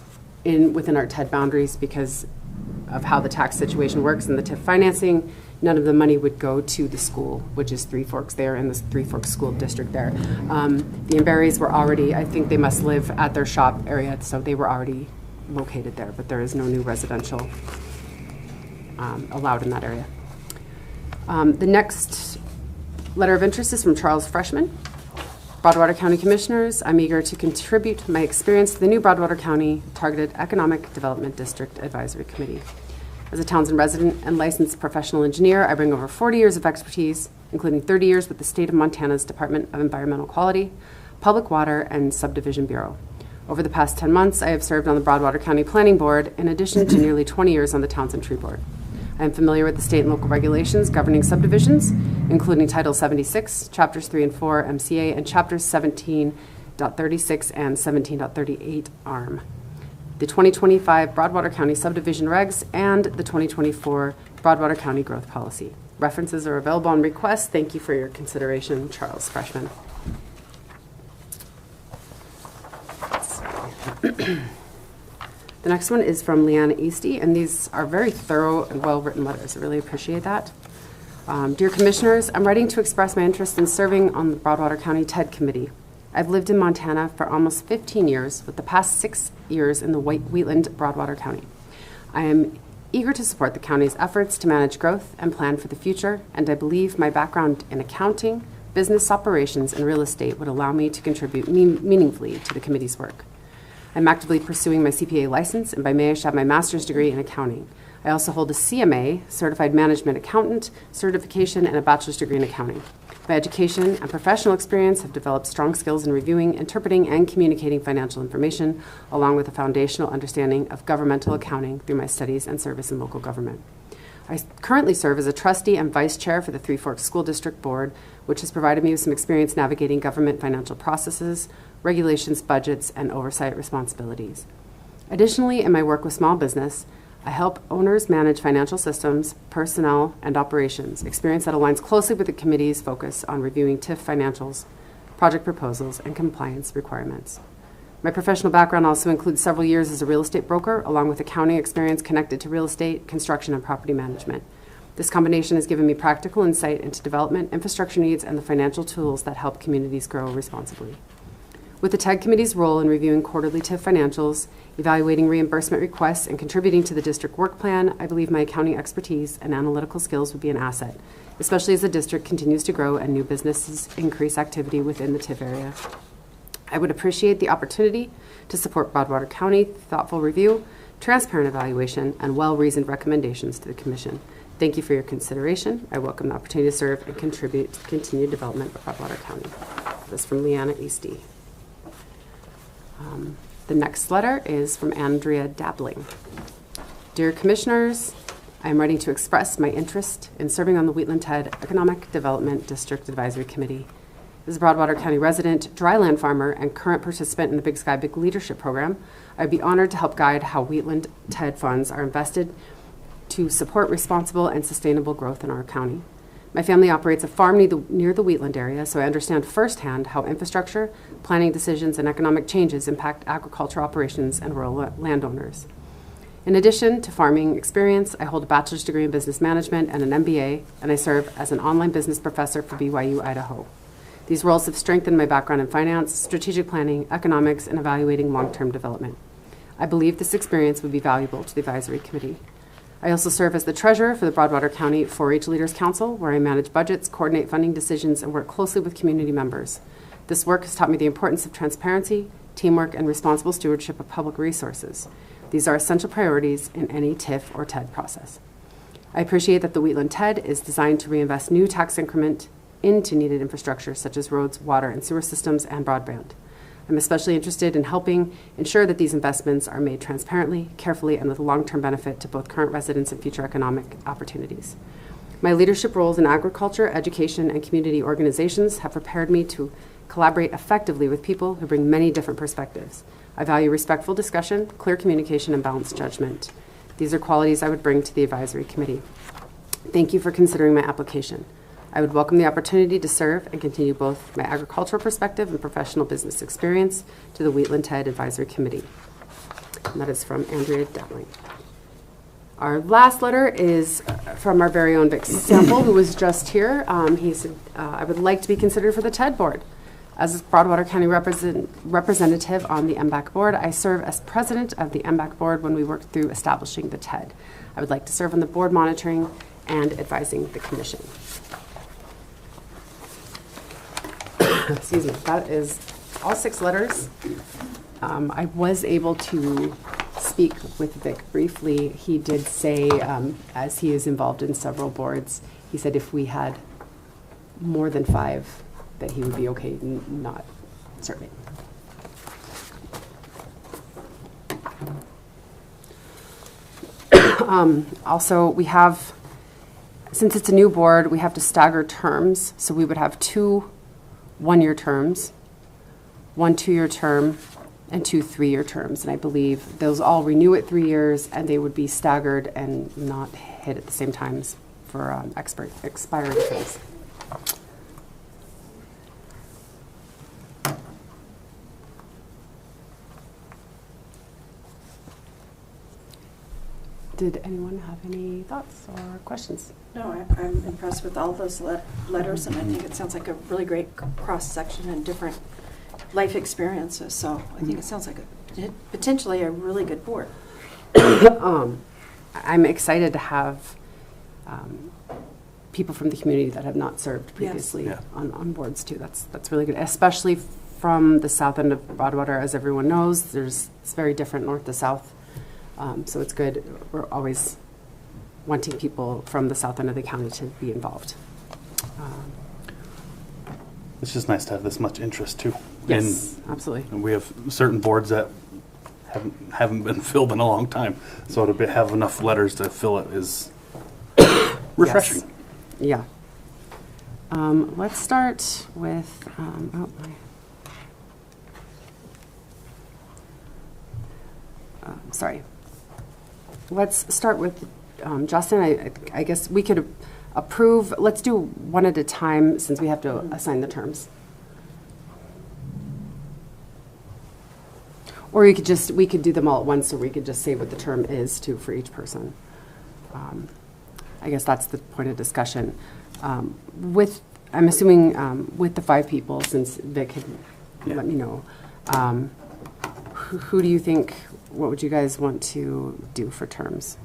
within our TED boundaries because of how the tax situation works and the TIF financing. None of the money would go to the school, which is Three Forks there and the Three Forks School District there. The Imberrys were already, I think they must live at their shop area, so they were already located there, but there is no new residential allowed in that area. The next letter of interest is from Charles Freshman. Broadwater County Commissioners, I'm eager to contribute my experience to the new Broadwater County Targeted Economic Development District Advisory Committee. As a Townsend resident and licensed professional engineer, I bring over 40 years of expertise, including 30 years with the State of Montana's Department of Environmental Quality, Public Water, and Subdivision Bureau. Over the past 10 months, I have served on the Broadwater County Planning Board in addition to nearly 20 years on the Townsend Tree Board. I am familiar with the state and local regulations governing subdivisions, including Title 76, Chapters 3 and 4 MCA, and Chapters 17.36 and 17.38 ARM, the 2025 Broadwater County Subdivision Regs, and the 2024 Broadwater County Growth Policy. References are available on request. Thank you for your consideration, Charles Freshman. The next one is from Leanna Easty, and these are very thorough and well-written letters. I really appreciate that. Dear Commissioners, I'm writing to express my interest in serving on the Broadwater County TED Committee. I've lived in Montana for almost 15 years, with the past 6 years in the Wheatland, Broadwater County. I am eager to support the county's efforts to manage growth and plan for the future, and I believe my background in accounting, business operations, and real estate would allow me to contribute meaningfully to the committee's work. I'm actively pursuing my CPA license, and by May I should have my master's degree in accounting. I also hold a CMA, Certified Management Accountant, certification, and a bachelor's degree in accounting. My education and professional experience have developed strong skills in reviewing, interpreting, and communicating financial information, along with a foundational understanding of governmental accounting through my studies and service in local government. I currently serve as a trustee and vice chair for the Three Forks School District Board, which has provided me with some experience navigating government financial processes, regulations, budgets, and oversight responsibilities. Additionally, in my work with small business, I help owners manage financial systems, personnel, and operations, experience that aligns closely with the committee's focus on reviewing TIF financials, project proposals, and compliance requirements. My professional background also includes several years as a real estate broker, along with accounting experience connected to real estate, construction, and property management. This combination has given me practical insight into development, infrastructure needs, and the financial tools that help communities grow responsibly. With the TED Committee's role in reviewing quarterly TIF financials, evaluating reimbursement requests, and contributing to the district work plan, I believe my accounting expertise and analytical skills would be an asset, especially as the district continues to grow and new businesses increase activity within the TIF area. I would appreciate the opportunity to support Broadwater County thoughtful review, transparent evaluation, and well-reasoned recommendations to the Commission. Thank you for your consideration. I welcome the opportunity to serve and contribute to the continued development of Broadwater County. This is from Leanna Easty. The next letter is from Andrea Dabbling. Dear Commissioners, I am writing to express my interest in serving on the Wheatland TED Economic Development District Advisory Committee. As a Broadwater County resident, dryland farmer, and current participant in the Big Sky Big Leadership Program, I'd be honored to help guide how Wheatland TED funds are invested to support responsible and sustainable growth in our county. My family operates a farm near the Wheatland area, so I understand firsthand how infrastructure, planning decisions, and economic changes impact agricultural operations and rural landowners. In addition to farming experience, I hold a bachelor's degree in business management and an MBA, and I serve as an online business professor for BYU, Idaho. These roles have strengthened my background in finance, strategic planning, economics, and evaluating long-term development. I believe this experience would be valuable to the advisory committee. I also serve as the treasurer for the Broadwater County 4-H Leaders Council, where I manage budgets, coordinate funding decisions, and work closely with community members. This work has taught me the importance of transparency, teamwork, and responsible stewardship of public resources. These are essential priorities in any TIF or TED process. I appreciate that the Wheatland TED is designed to reinvest new tax increment into needed infrastructure such as roads, water, and sewer systems, and broadband. I'm especially interested in helping ensure that these investments are made transparently, carefully, and with long-term benefit to both current residents and future economic opportunities. My leadership roles in agriculture, education, and community organizations have prepared me to collaborate effectively with people who bring many different perspectives. I value respectful discussion, clear communication, and balanced judgment. These are qualities I would bring to the advisory committee. Thank you for considering my application. I would welcome the opportunity to serve and continue both my agricultural perspective and professional business experience to the Wheatland TED Advisory Committee. And that is from Andrea Dabbling. Our last letter is from our very own Vic Sample, who was just here. He said, I would like to be considered for the TED board. As a Broadwater County representative on the MBAC board, I serve as president of the MBAC board when we worked through establishing the TED. I would like to serve on the board monitoring and advising the commission. Excuse me, that is all 6 letters. I was able to speak with Vic briefly. He did say, as he is involved in several boards, he said if we had more than 5, that he would be okay not serving. Also, we have, since it's a new board, we have to stagger terms. So we would have 2 one-year terms, 1 2-year term, and 2 3-year terms. And I believe those all renew at 3 years, and they would be staggered and not hit at the same times for expiring terms. Did anyone have any thoughts or questions? No, I'm impressed with all those letters, and I think it sounds like a really great cross-section and different life experiences. So I think it sounds like potentially a really good board. I'm excited to have people from the community that have not served previously on boards too. That's really good, especially from the south end of Broadwater. As everyone knows, it's very different north to south. So it's good. We're always wanting people from the south end of the county to be involved. It's just nice to have this much interest too. Yes, absolutely. And we have certain boards that haven't been filled in a long time. So to have enough letters to fill it is refreshing. Yes. Yeah. Let's start with, sorry. Let's start with Justin. I guess we could approve. Let's do one at a time since we have to assign the terms. Or we could do them all at once, or we could just say what the term is too for each person. I guess that's the point of discussion. I'm assuming with the 5 people, since Vic had let me know, who do you think, what would you guys want to do for terms?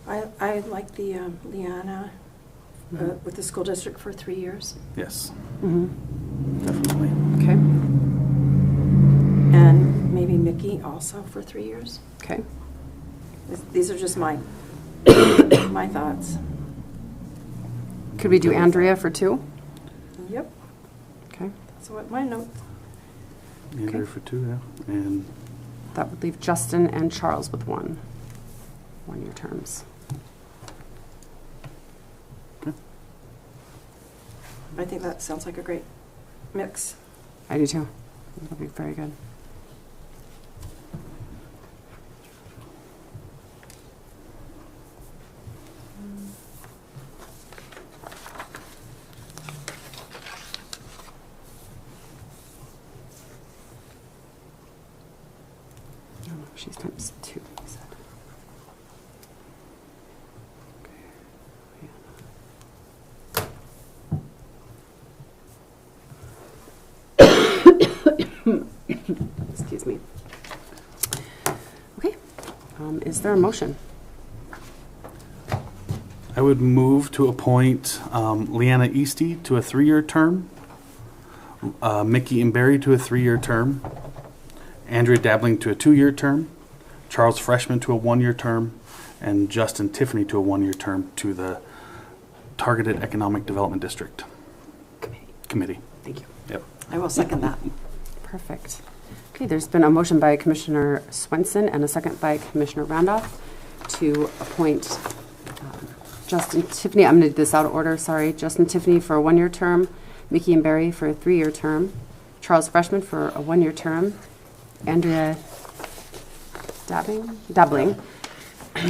I like the Leanna with the school district for 3 years. Yes. Mm-hmm. Definitely. Okay. And maybe Mickey also for 3 years. Okay. These are just my my thoughts. Could we do Andrea for 2? Yep. Okay. That's what my notes. Andrew for 2, yeah. And That would leave Justin and Charles with 1-year terms. okay. I think that sounds like a great mix. I do too. That'll be very good. She's times 2, he said. Excuse me. Okay. Is there a motion? I would move to appoint Leanna Easty to a 3-year term, Mickey Imberry to a 3-year term, Andrea Dabbling to a 2-year term, Charles Freshman to a 1-year term, and Justin Tiffany to a 1-year term to the Targeted Economic Development District Committee. Thank you. Yep. I will second that. Perfect. Okay, there's been a motion by Commissioner Swenson and a second by Commissioner Randolph to appoint Justin Tiffany. I'm going to do this out of order, sorry. Justin Tiffany for a 1-year term, Mickey Imberry for a 3-year term, Charles Freshman for a 1-year term, Andrea Dabbling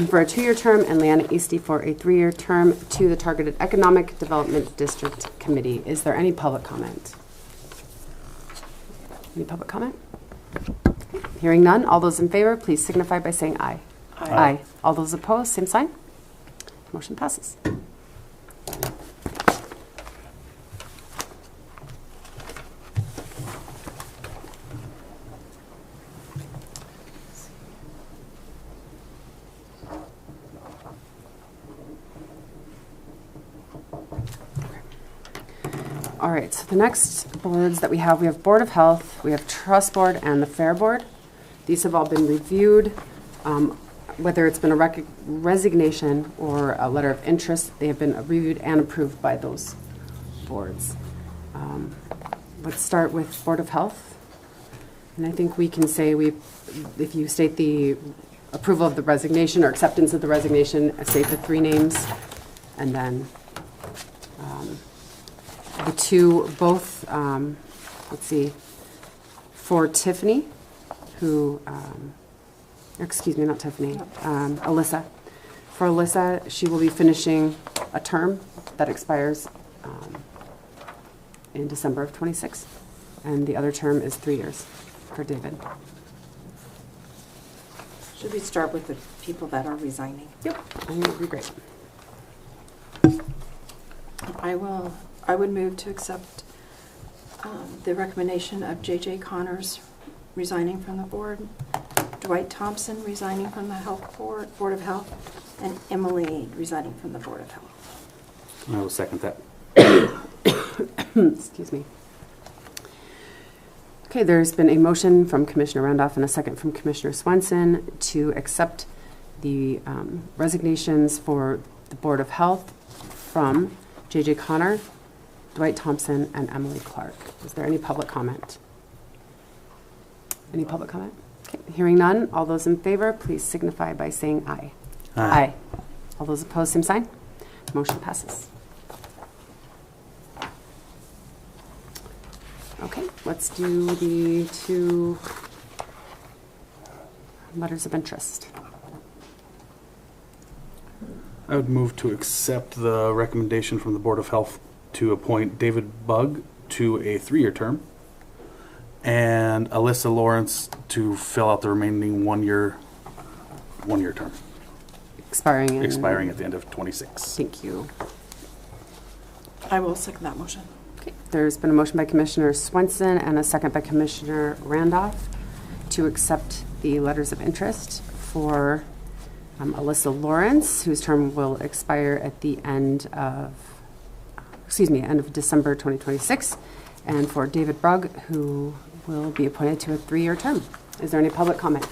for a 2-year term, and Leanna Easty for a 3-year term to the Targeted Economic Development District Committee. Is there any public comment? Any public comment? Hearing none, all those in favor, please signify by saying aye. Aye. All those opposed, same sign. Motion passes. All right, so the next boards that we have Board of Health, we have Trust Board, and the Fair Board. These have all been reviewed. Whether it's been a resignation or a letter of interest, they have been reviewed and approved by those boards. Let's start with Board of Health. And I think we can say if you state the approval of the resignation or acceptance of the resignation, say the 3 names, and then the 2, both, let's see, for Tiffany, who, excuse me, not Tiffany, Alyssa. For Alyssa, she will be finishing a term that expires in December of 26, and the other term is 3 years for David. Should we start with the people that are resigning? Yep, I think it would be great. I would move to accept the recommendation of J.J. Connors resigning from the board, Dwight Thompson resigning from the Board of Health, and Emily resigning from the Board of Health. I will second that. Excuse me. Okay, there's been a motion from Commissioner Randolph and a second from Commissioner Swenson to accept the resignations for the Board of Health from J.J. Connor, Dwight Thompson, and Emily Clark. Is there any public comment? Any public comment? Okay, hearing none, all those in favor, please signify by saying aye. Aye. All those opposed, same sign. Motion passes. Okay, let's do the 2 letters of interest. I would move to accept the recommendation from the Board of Health to appoint David Bugg to a 3-year term and Alyssa Lawrence to fill out the remaining 1-year term, Expiring at the end of 26. Thank you. I will second that motion. Okay, there's been a motion by Commissioner Swenson and a second by Commissioner Randolph to accept the letters of interest for Alyssa Lawrence, whose term will expire at the end of December 2026, and for David Bugg, who will be appointed to a 3-year term. Is there any public comment?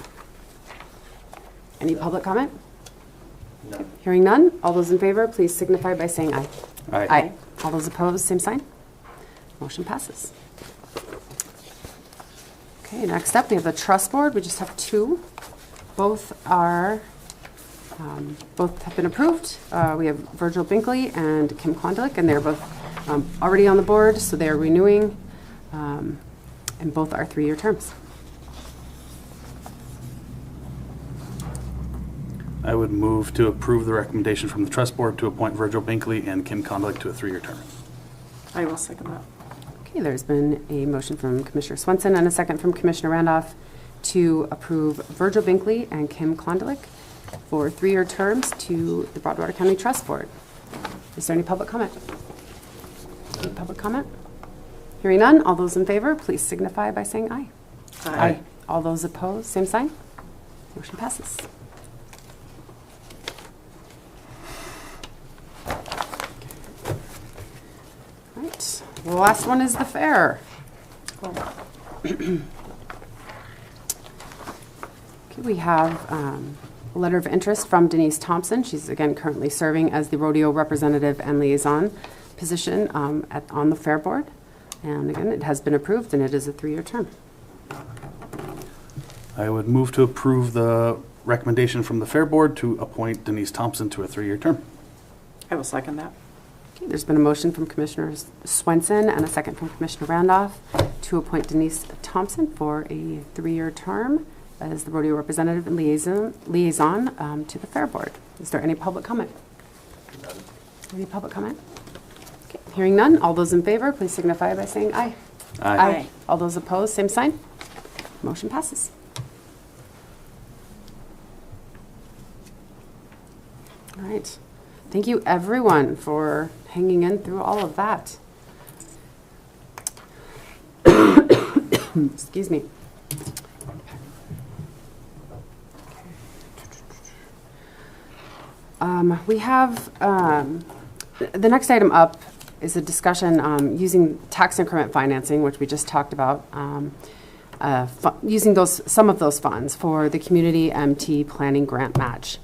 Any public comment? No. Hearing none, all those in favor, please signify by saying aye. Aye. All those opposed, same sign. Motion passes. Okay, next up, we have the trust board. We just have 2. Both have been approved. We have Virgil Binkley and Kim Klondike, and they're both already on the board, so they're renewing, and both are 3-year terms. I would move to approve the recommendation from the Trust Board to appoint Virgil Binkley and Kim Klondike to a 3-year term. I will second that. Okay, there's been a motion from Commissioner Swenson and a second from Commissioner Randolph to approve Virgil Binkley and Kim Klondike for 3-year terms to the Broadwater County Trust Board. Is there any public comment? Any public comment? Hearing none, all those in favor, please signify by saying aye. Aye. All those opposed, same sign. Motion passes. Right, the last one is the fair. Okay, we have a letter of interest from Denise Thompson. She's again currently serving as the rodeo representative and liaison position on the fair board. And again, it has been approved and it is a 3-year term. I would move to approve the recommendation from the Fair Board to appoint Denise Thompson to a 3-year term. I will second that. Okay, there's been a motion from Commissioner Swenson and a second from Commissioner Randolph to appoint Denise Thompson for a 3-year term as the rodeo representative and liaison to the Fair Board. Is there any public comment? Any public comment? Okay, hearing none, all those in favor, please signify by saying aye. Aye. All those opposed, same sign. Motion passes. All right. Thank you, everyone, for hanging in through all of that. Excuse me. We have the next item up is a discussion using tax increment financing, which we just talked about, using some of those funds for the Community MT Planning Grant Match,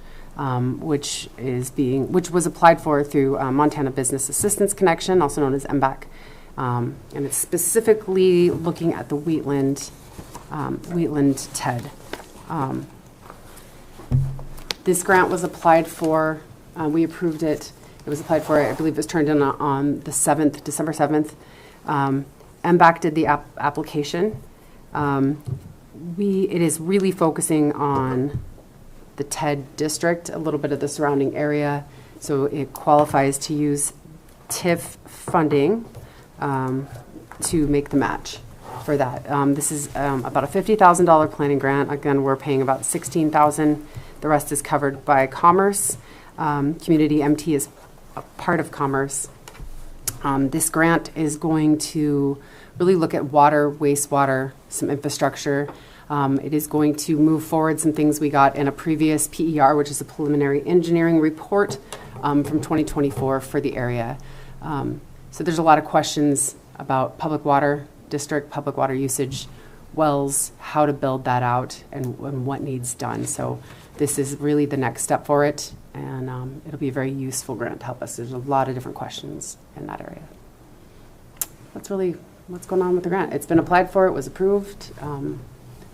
which was applied for through Montana Business Assistance Connection, also known as MBAC, and it's specifically looking at the Wheatland TED. This grant was applied for, we approved it. It was applied for, I believe it was turned in on the 7th, December 7th. MBAC did the application. It is really focusing on the TED district, a little bit of the surrounding area. So it qualifies to use TIF funding to make the match for that. This is about a $50,000 planning grant. Again, we're paying about $16,000. The rest is covered by Commerce. Community MT is a part of Commerce. This grant is going to really look at water, wastewater, some infrastructure. It is going to move forward some things we got in a previous PER, which is a preliminary engineering report from 2024 for the area. So there's a lot of questions about public water district, public water usage, wells, how to build that out, and what needs done. So this is really the next step for it, and it'll be a very useful grant to help us. There's a lot of different questions in that area. That's really what's going on with the grant. It's been applied for, it was approved. I don't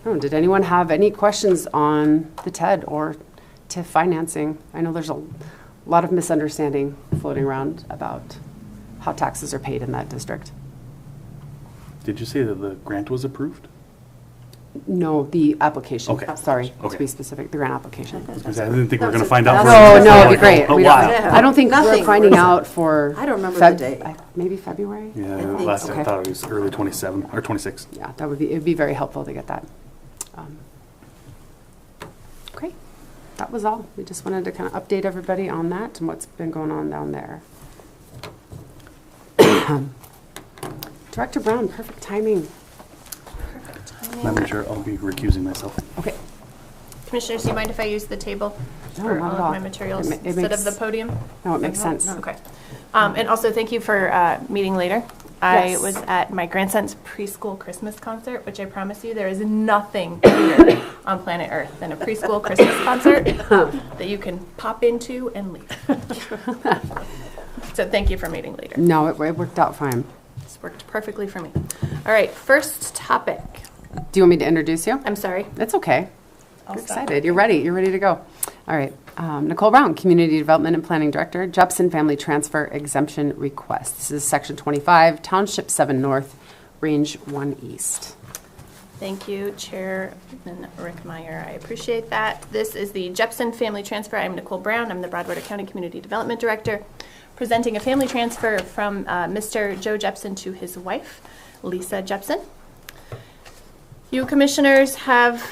know, did anyone have any questions on the TED or TIF financing? I know there's a lot of misunderstanding floating around about how taxes are paid in that district. Did you say that the grant was approved? No, the application. Okay. Sorry, Okay. to be specific, the grant application. I didn't think we were going to find out. No, for no, it'd be like great. A We while. don't, I don't think Nothing. we're finding out for. I don't remember the date. Maybe February? Yeah, think last so. I thought it was early 27 or 26. Yeah, that would be, it'd be very helpful to get that. Great. That was all. We just wanted to kind of update everybody on that and what's been going on down there. Director Brown, perfect timing. Madam Chair, I'll be recusing myself. Okay. Commissioners, do you mind if I use the table No, for not all at of all. my materials It instead makes- of the podium? No, it makes sense. Okay. And also, thank you for meeting later. I Yes. was at my grandson's preschool Christmas concert, which I promise you there is nothing better on planet Earth than a preschool Christmas concert that you can pop into and leave. So thank you for meeting later. No, it worked out fine. This worked perfectly for me. All right, first topic. Do you want me to introduce you? I'm sorry. It's okay. I'll You're stop. excited. You're ready. You're ready to go. All right. Nicole Brown, Community Development and Planning Director, Jepson Family Transfer Exemption Request. This is Section 25, Township 7 North, Range 1 East. Thank you, Chairman Rickmeyer. I appreciate that. This is the Jepson Family Transfer. I'm Nicole Brown. I'm the Broadwater County Community Development Director, presenting a family transfer from Mr. Joe Jepson to his wife, Lisa Jepson. You commissioners have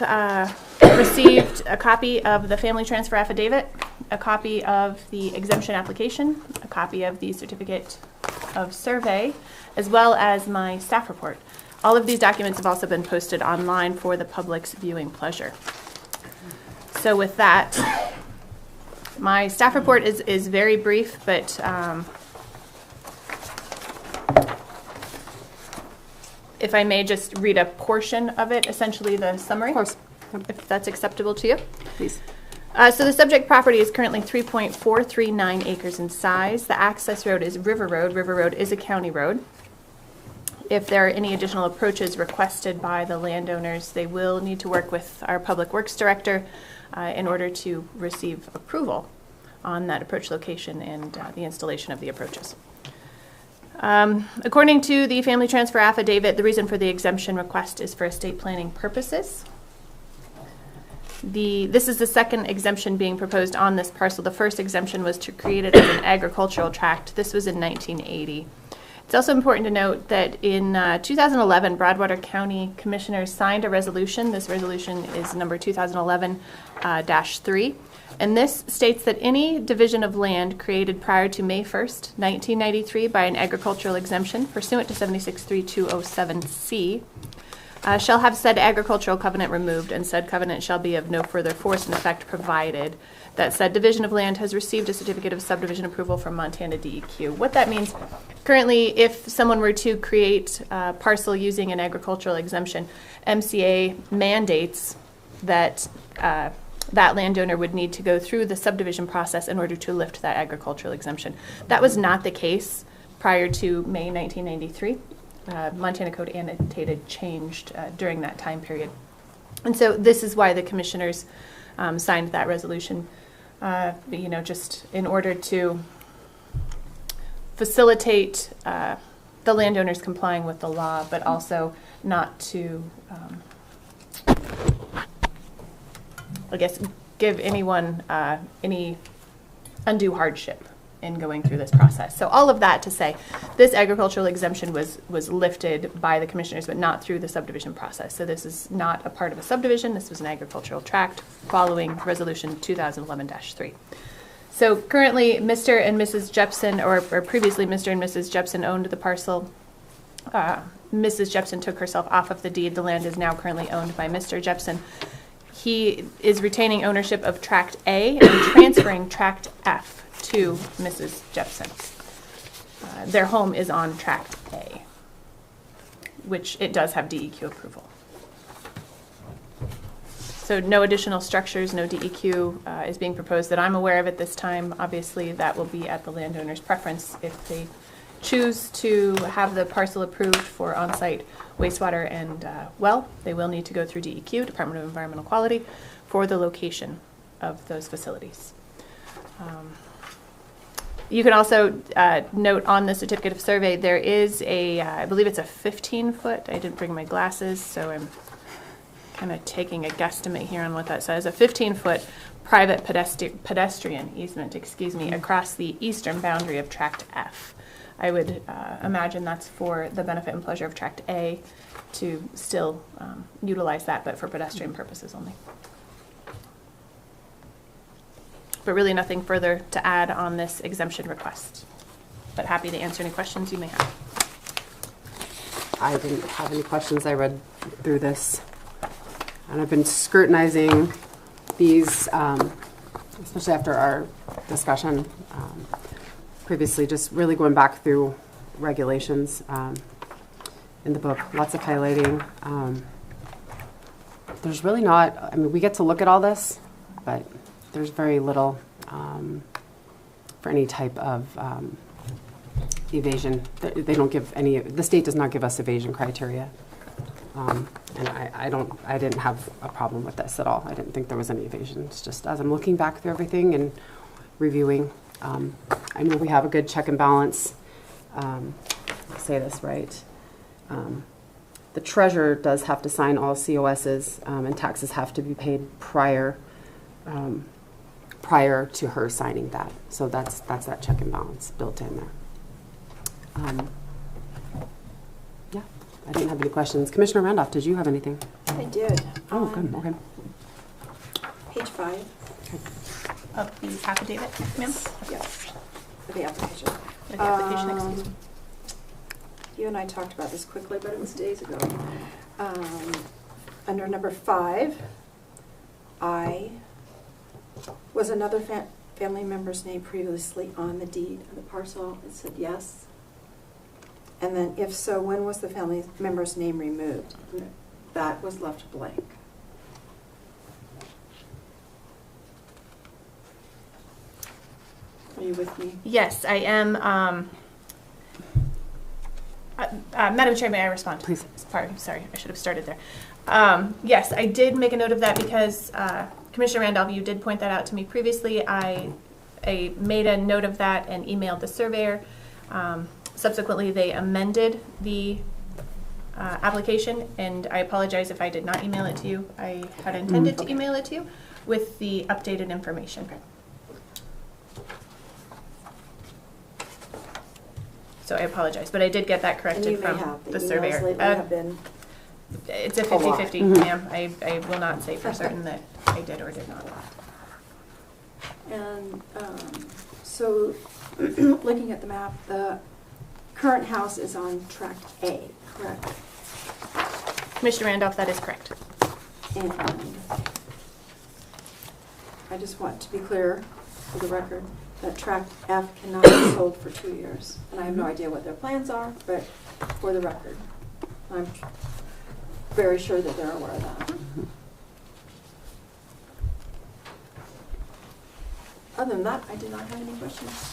received a copy of the family transfer affidavit, a copy of the exemption application, a copy of the certificate of survey, as well as my staff report. All of these documents have also been posted online for the public's viewing pleasure. So with that, my staff report is very brief, but if I may just read a portion of it, essentially the summary. Of course. If that's acceptable to you. Please. So the subject property is currently 3.439 acres in size. The access road is River Road. River Road is a county road. If there are any additional approaches requested by the landowners, they will need to work with our Public Works Director in order to receive approval on that approach location and the installation of the approaches. According to the family transfer affidavit, the reason for the exemption request is for estate planning purposes. This is the second exemption being proposed on this parcel. The first exemption was to create it as an agricultural tract. This was in 1980. It's also important to note that in 2011, Broadwater County Commissioners signed a resolution. This resolution is number 2011-3. And this states that any division of land created prior to May 1st, 1993 by an agricultural exemption pursuant to 763207C shall have said agricultural covenant removed, and said covenant shall be of no further force and effect provided that said division of land has received a certificate of subdivision approval from Montana DEQ. What that means, currently, if someone were to create a parcel using an agricultural exemption, MCA mandates that that landowner would need to go through the subdivision process in order to lift that agricultural exemption. That was not the case prior to May 1993. Montana Code annotated changed during that time period. And so this is why the commissioners signed that resolution just in order to facilitate the landowners complying with the law, but also not to, I guess, give anyone any undue hardship in going through this process. So all of that to say, this agricultural exemption was lifted by the commissioners, but not through the subdivision process. So this is not a part of a subdivision. This was an agricultural tract following Resolution 2011-3. So currently, Mr. and Mrs. Jepson, or previously Mr. and Mrs. Jepson owned the parcel. Mrs. Jepson took herself off of the deed. The land is now currently owned by Mr. Jepson. He is retaining ownership of Tract A and transferring Tract F to Mrs. Jepson. Their home is on Tract A, which it does have DEQ approval. So no additional structures, no DEQ is being proposed that I'm aware of at this time. Obviously, that will be at the landowner's preference. If they choose to have the parcel approved for on-site wastewater and well, they will need to go through DEQ, Department of Environmental Quality, for the location of those facilities. You can also note on the certificate of survey, there is a, I believe it's a 15-foot, I didn't bring my glasses, so I'm kind of taking a guesstimate here on what that says, a 15-foot private pedestrian easement, across the eastern boundary of Tract F. I would imagine that's for the benefit and pleasure of Tract A to still utilize that, but for pedestrian purposes only. But really nothing further to add on this exemption request. But happy to answer any questions you may have. I didn't have any questions. I read through this, and I've been scrutinizing these, especially after our discussion previously, just really going back through regulations in the book, lots of highlighting. There's really not, I mean, we get to look at all this, but there's very little for any type of evasion. They don't give any, the state does not give us evasion criteria. And I didn't have a problem with this at all. I didn't think there was any evasion. It's just as I'm looking back through everything and reviewing, I know we have a good check and balance. I'll say this right. The treasurer does have to sign all COSs, and taxes have to be paid prior to her signing that. So that's that check and balance built in there. Yeah, I didn't have any questions. Commissioner Randolph, did you have anything? I did. Oh, good. Okay. Page 5. Of the affidavit, ma'am? Yes, for the application. The application, excuse me. You and I talked about this quickly, but it was days ago. Under number 5, was another family member's name previously on the deed of the parcel? It said yes. And then if so, when was the family member's name removed? That was left blank. Are you with me? Yes, I am. Madam Chair, may I respond? Please. Sorry, I should have started there. Yes, I did make a note of that because Commissioner Randolph, you did point that out to me previously. I made a note of that and emailed the surveyor. Subsequently, they amended the application, and I apologize if I did not email it to you. I had intended to email it to you with the updated information. So I apologize, but I did get that corrected from the surveyor. It's a 50-50, ma'am. I will not say for certain that I did or did not. And so, looking at the map, the current house is on Tract A, correct? Commissioner Randolph, that is correct. And I just want to be clear for the record that Tract F cannot be sold for 2 years. And I have no idea what their plans are, but for the record, I'm very sure that they're aware of that. Other than that, I did not have any questions.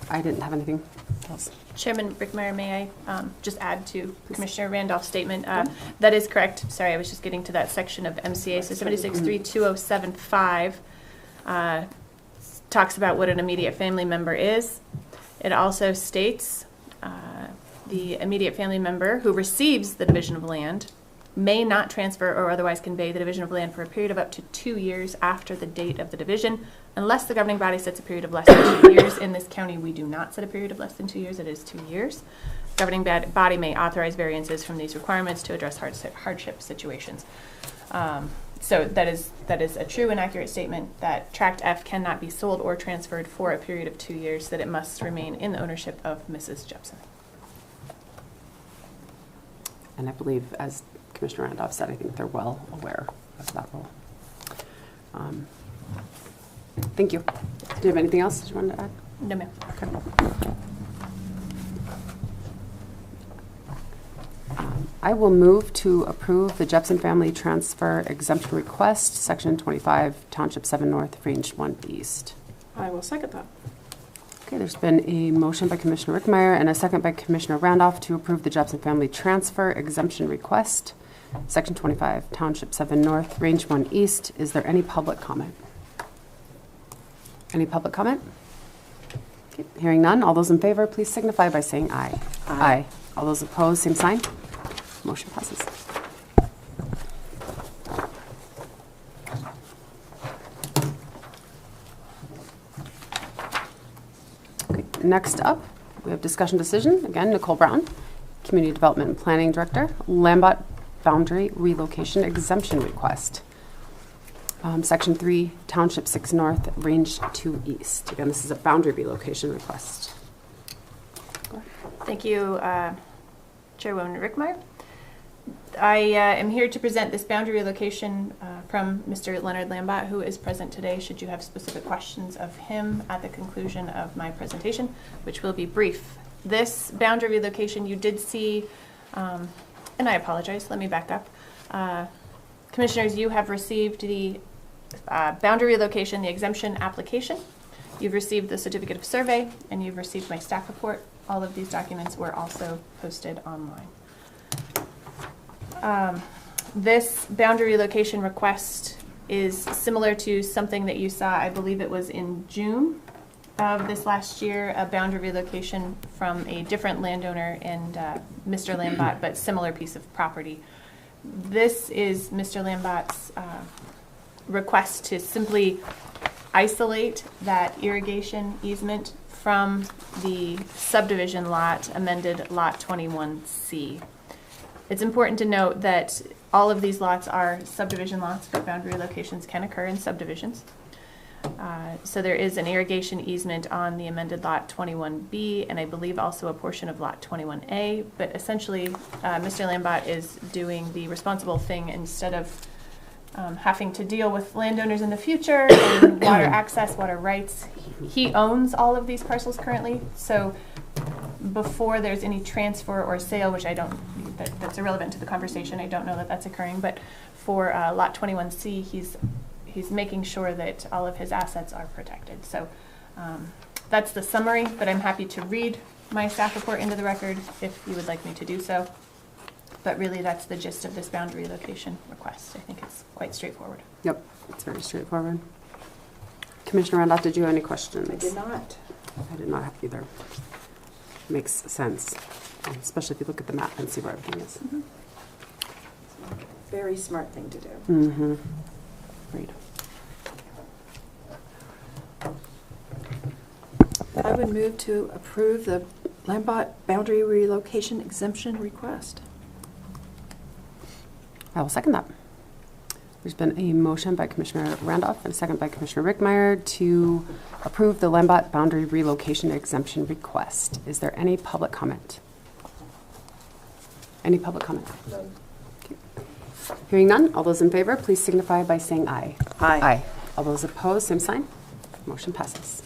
I didn't have anything. details. Chairman Rickmeyer, may I just add to Commissioner Randolph's statement? That is correct. Sorry, I was just getting to that section of MCA. So 76.32075 talks about what an immediate family member is. It also states the immediate family member who receives the division of land may not transfer or otherwise convey the division of land for a period of up to 2 years after the date of the division, unless the governing body sets a period of less than 2 years. In this county, we do not set a period of less than 2 years. It is 2 years. Governing body may authorize variances from these requirements to address hardship situations. So that is a true and accurate statement that Tract F cannot be sold or transferred for a period of 2 years, that it must remain in the ownership of Mrs. Jepson. And I believe, as Commissioner Randolph said, I think they're well aware of that role. Thank you. Do you have anything else you wanted to add? No, ma'am. Okay. I will move to approve the Jepson Family Transfer Exemption Request, Section 25, Township 7 North, Range 1 East. I will second that. Okay, there's been a motion by Commissioner Rickmeyer and a second by Commissioner Randolph to approve the Jepson Family Transfer Exemption Request, Section 25, Township 7 North, Range 1 East. Is there any public comment? Any public comment? Okay, hearing none. All those in favor, please signify by saying aye. Aye. All those opposed, same sign. Motion passes. Okay, next up, we have discussion decision. Again, Nicole Brown, Community Development and Planning Director, Lambot Boundary Relocation Exemption Request. Section 3, Township 6 North, Range 2 East. Again, this is a boundary relocation request. Thank you, Chairwoman Rickmeyer. I am here to present this boundary relocation from Mr. Leonard Lambot, who is present today, should you have specific questions of him at the conclusion of my presentation, which will be brief. This boundary relocation you did see, and I apologize, let me back up. Commissioners, you have received the boundary relocation, the exemption application. You've received the certificate of survey, and you've received my staff report. All of these documents were also posted online. This boundary relocation request is similar to something that you saw, I believe it was in June of this last year, a boundary relocation from a different landowner and Mr. Lambot, but similar piece of property. This is Mr. Lambot's request to simply isolate that irrigation easement from the subdivision lot, amended Lot 21C. It's important to note that all of these lots are subdivision lots, but boundary relocations can occur in subdivisions. So there is an irrigation easement on the amended Lot 21B, and I believe also a portion of Lot 21A, but essentially Mr. Lambot is doing the responsible thing. Instead of having to deal with landowners in the future and water access, water rights, he owns all of these parcels currently. So before there's any transfer or sale, which I don't, that's irrelevant to the conversation, I don't know that that's occurring, but for Lot 21C, he's making sure that all of his assets are protected. So that's the summary, but I'm happy to read my staff report into the record if you would like me to do so. But really, that's the gist of this boundary relocation request. I think it's quite straightforward. Yep, it's very straightforward. Commissioner Randolph, did you have any questions? I did not. I did not have either. Makes sense, especially if you look at the map and see where everything is. Mm-hmm. Very smart thing to do. Mm-hmm. Great. I would move to approve the Lambot Boundary Relocation Exemption Request. I will second that. There's been a motion by Commissioner Randolph and a second by Commissioner Rickmeyer to approve the Lambot Boundary Relocation Exemption Request. Is there any public comment? Any public comment? No. Okay. Hearing none, all those in favor, please signify by saying aye. Aye. Aye. All those opposed, same sign. Motion passes.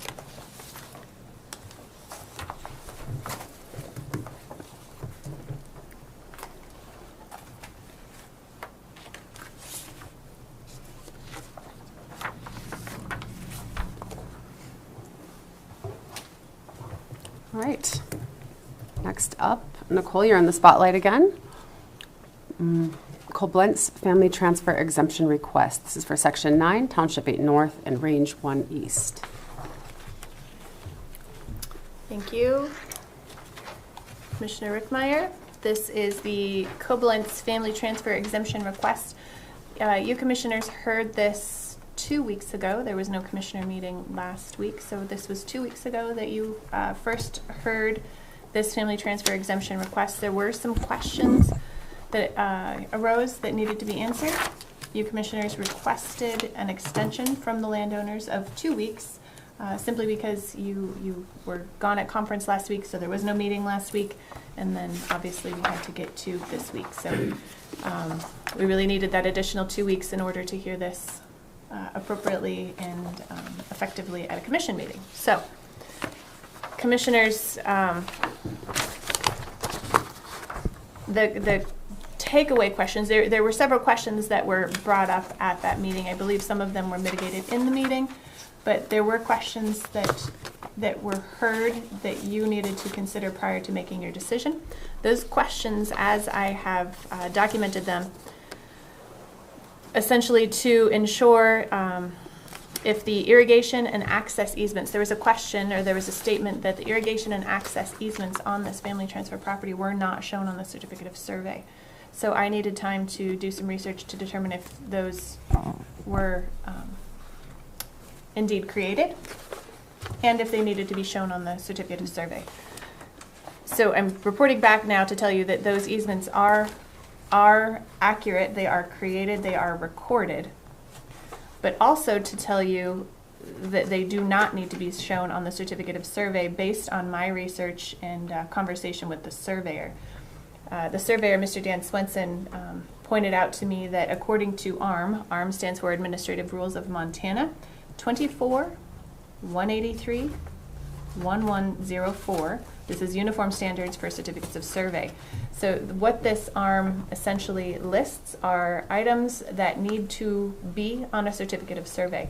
All right. Next up, Nicole, you're in the spotlight again. Koblenz Family Transfer Exemption Request. This is for Section 9, Township 8 North and Range 1 East. Thank you. Commissioner Rickmeyer. This is the Koblenz Family Transfer Exemption Request. You commissioners heard this 2 weeks ago. There was no commissioner meeting last week, so this was 2 weeks ago that you first heard this family transfer exemption request. There were some questions that arose that needed to be answered. You commissioners requested an extension from the landowners of 2 weeks, simply because you were gone at conference last week, so there was no meeting last week, and then obviously we had to get to this week. So we really needed that additional 2 weeks in order to hear this appropriately and effectively at a commission meeting. So, commissioners, the takeaway questions, there were several questions that were brought up at that meeting. I believe some of them were mitigated in the meeting, but there were questions that were heard that you needed to consider prior to making your decision. Those questions, as I have documented them, essentially to ensure if the irrigation and access easements, there was a question or there was a statement that the irrigation and access easements on this family transfer property were not shown on the certificate of survey. So I needed time to do some research to determine if those were indeed created and if they needed to be shown on the certificate of survey. So I'm reporting back now to tell you that those easements are accurate, they are created, they are recorded, but also to tell you that they do not need to be shown on the certificate of survey based on my research and conversation with the surveyor. The surveyor, Mr. Dan Swenson, pointed out to me that according to ARM stands for Administrative Rules of Montana, 24-183-1104. This is Uniform Standards for Certificates of Survey. So what this ARM essentially lists are items that need to be on a certificate of survey.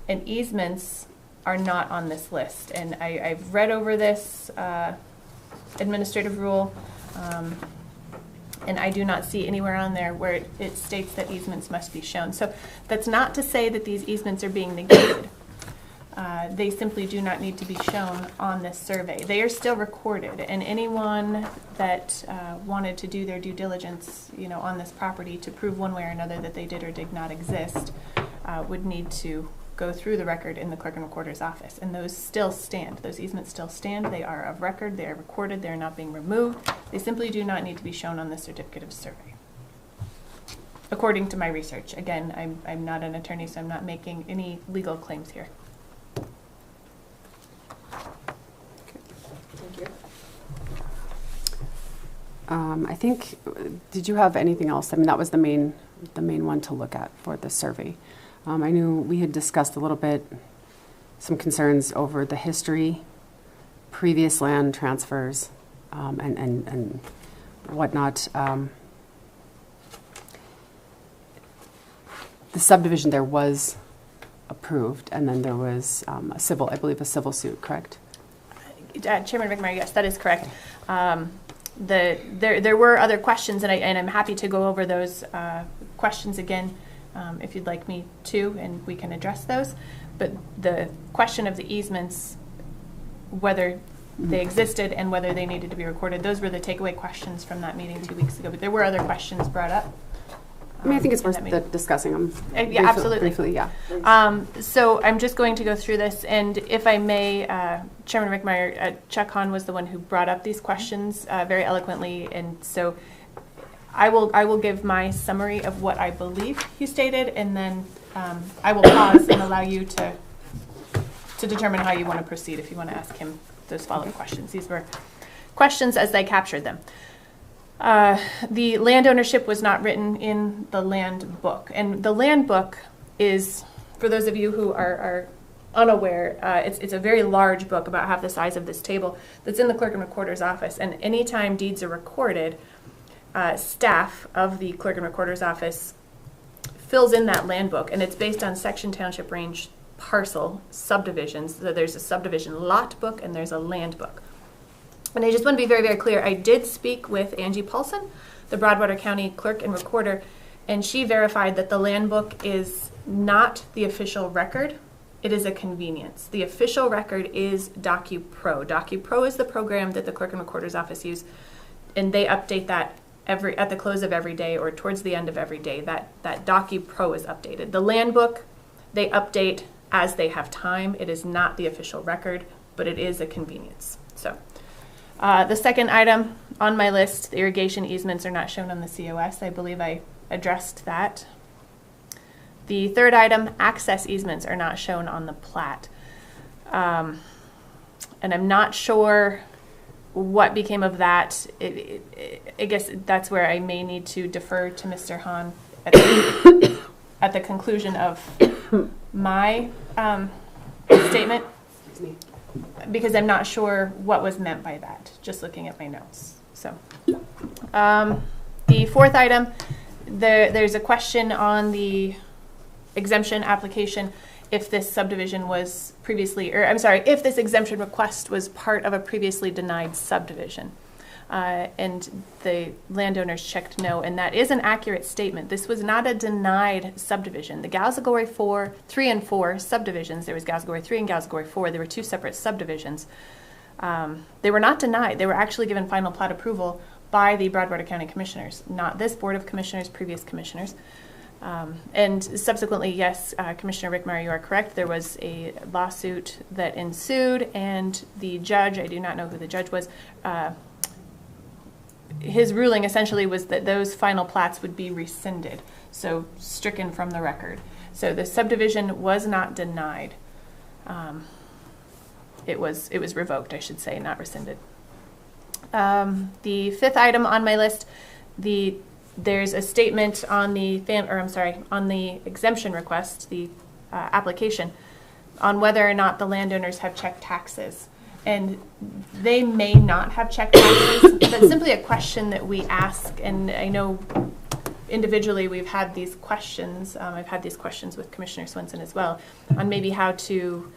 And easements are not on this list. And I've read over this administrative rule, and I do not see anywhere on there where it states that easements must be shown. So that's not to say that these easements are being negated. They simply do not need to be shown on this survey. They are still recorded, and anyone that wanted to do their due diligence, on this property to prove one way or another that they did or did not exist, would need to go through the record in the clerk and recorder's office, and those still stand. Those easements still stand. They are of record. They are recorded. They are not being removed. They simply do not need to be shown on the certificate of survey, according to my research. Again, I'm not an attorney, so I'm not making any legal claims here. I think, did you have anything else? I mean, that was the main one to look at for the survey. I knew we had discussed a little bit some concerns over the history, previous land transfers, and whatnot. The subdivision there was approved, and then there was I believe a civil suit, correct? Chairman Rickmeyer, yes, that is correct. There were other questions, and I'm happy to go over those questions again if you'd like me to, and we can address those. But the question of the easements, whether they existed and whether they needed to be recorded, those were the takeaway questions from that meeting 2 weeks ago. But there were other questions brought up. I think it's worth discussing them. Yeah, absolutely. Briefly, yeah. So I'm just going to go through this, and if I may, Chairman Rickmeyer, Chuck Hahn was the one who brought up these questions very eloquently, and so I will give my summary of what I believe he stated, and then I will pause and allow you to determine how you want to proceed if you want to ask him those follow-up questions. These were questions as I captured them. The land ownership was not written in the land book. And the land book is, for those of you who are unaware, it's a very large book, about half the size of this table, that's in the clerk and recorder's office. And anytime deeds are recorded, staff of the clerk and recorder's office fills in that land book. And it's based on section, township, range, parcel, subdivisions. So there's a subdivision lot book and there's a land book. And I just want to be very, very clear. I did speak with Angie Paulson, the Broadwater County clerk and recorder, and she verified that the land book is not the official record. It is a convenience. The official record is DocuPro. DocuPro is the program that the clerk and recorder's office use, and they update that at the close of every day or towards the end of every day. That DocuPro is updated. The land book, they update as they have time. It is not the official record, but it is a convenience. So the second item on my list, the irrigation easements are not shown on the COS. I believe I addressed that. The third item, access easements are not shown on the plat. And I'm not sure what became of that. I guess that's where I may need to defer to Mr. Hahn at the conclusion of my statement, because I'm not sure what was meant by that, just looking at my notes. So the fourth item, there's a question on the exemption application if this subdivision was previously, or I'm sorry, if this exemption request was part of a previously denied subdivision. And the landowners checked no, and that is an accurate statement. This was not a denied subdivision. The Gazagoy 3 and 4 subdivisions, there was Gazagoy 3 and Gazagoy 4, there were two separate subdivisions. They were not denied. They were actually given final plat approval by the Broadwater County Commissioners, not this Board of Commissioners, previous commissioners. And subsequently, yes, Commissioner Rickmeyer, you are correct. There was a lawsuit that ensued, and the judge, I do not know who the judge was, his ruling essentially was that those final plats would be rescinded, so stricken from the record. So the subdivision was not denied. It was revoked, I should say, not rescinded. The fifth item on my list, there's a statement on the on the exemption request, the application, on whether or not the landowners have checked taxes. And they may not have checked taxes. That's simply a question that we ask, and I know individually we've had these questions. I've had these questions with Commissioner Swenson as well, on maybe how to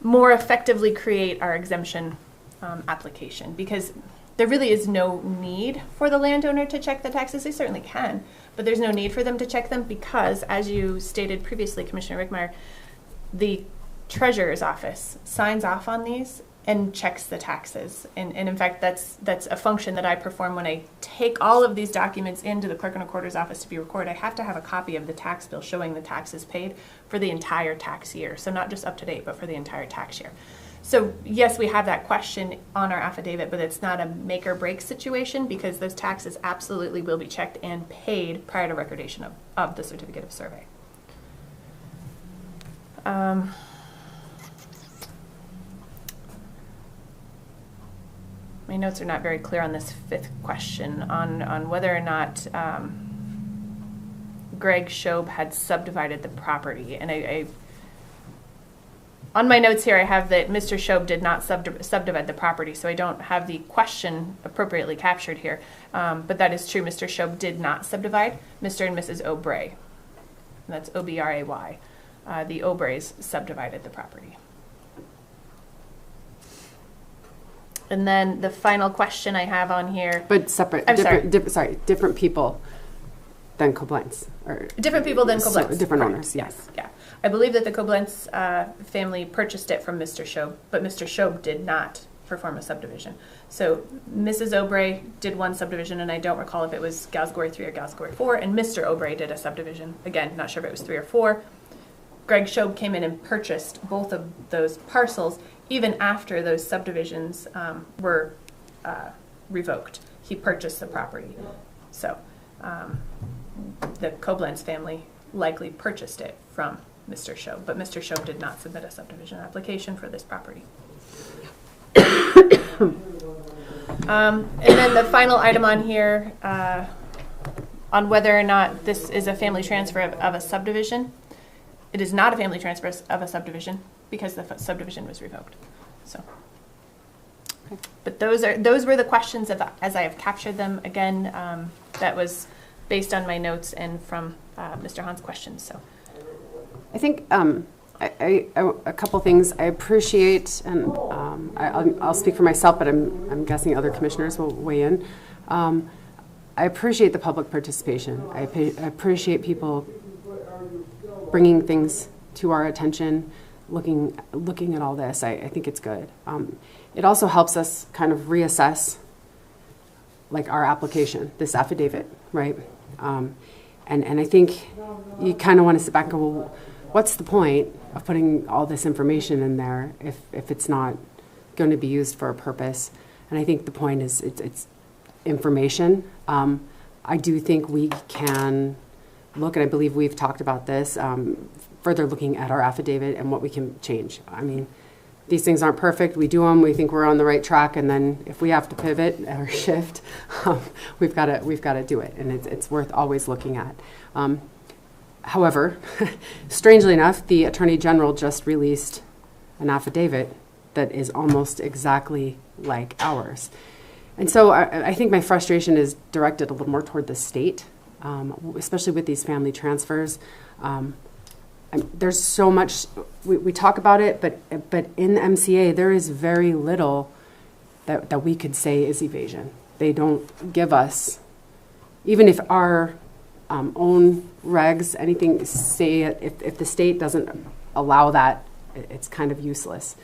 more effectively create our exemption application, because there really is no need for the landowner to check the taxes. They certainly can, but there's no need for them to check them because, as you stated previously, Commissioner Rickmeyer, the Treasurer's office signs off on these and checks the taxes. And in fact, that's a function that I perform when I take all of these documents into the Clerk and Recorder's office to be recorded. I have to have a copy of the tax bill showing the taxes paid for the entire tax year. So not just up to date, but for the entire tax year. So yes, we have that question on our affidavit, but it's not a make or break situation because those taxes absolutely will be checked and paid prior to recordation of the certificate of survey. My notes are not very clear on this fifth question on whether or not Greg Shobe had subdivided the property. And I on my notes here, I have that Mr. Shobe did not subdivide the property, so I don't have the question appropriately captured here. But that is true. Mr. Shobe did not subdivide. Mr. and Mrs. Obray, and that's O-B-R-A-Y. The Obrays subdivided the property. And then the final question I have on here. But separate, different people than Koblenz. Or different people than Koblenz. Different owners, yes. Yeah. I believe that the Koblenz family purchased it from Mr. Shobe, but Mr. Shobe did not perform a subdivision. So Mrs. Obray did one subdivision, and I don't recall if it was Gazagoy 3 or Gazagoy 4, and Mr. Obray did a subdivision. Again, not sure if it was 3 or 4. Greg Shobe came in and purchased both of those parcels even after those subdivisions were revoked. He purchased the property. So the Koblenz family likely purchased it from Mr. Shobe, but Mr. Shobe did not submit a subdivision application for this property. And then the final item on here, on whether or not this is a family transfer of a subdivision. It is not a family transfer of a subdivision because the subdivision was revoked. So, but those were the questions as I have captured them. Again, that was based on my notes and from Mr. Hahn's questions. So, I think A couple things. I appreciate, and I'll speak for myself, but I'm guessing other commissioners will weigh in. I appreciate the public participation. I appreciate people bringing things to our attention, looking at all this. I think it's good. It also helps us kind of reassess, like, our application, this affidavit, right? And I think you kind of want to sit back and go, well, what's the point of putting all this information in there if it's not going to be used for a purpose? And I think the point is it's information. I do think we can look, and I believe we've talked about this, further looking at our affidavit and what we can change. I mean, these things aren't perfect. We do them. We think we're on the right track, and then if we have to pivot or shift, we've got to do it, and it's worth always looking at. However, strangely enough, the Attorney General just released an affidavit that is almost exactly like ours. And so I think my frustration is directed a little more toward the state, especially with these family transfers. There's so much, we talk about it, but in the MCA, there is very little that we could say is evasion. They don't give us, even if our own regs, anything, say if the state doesn't allow that, it's kind of useless.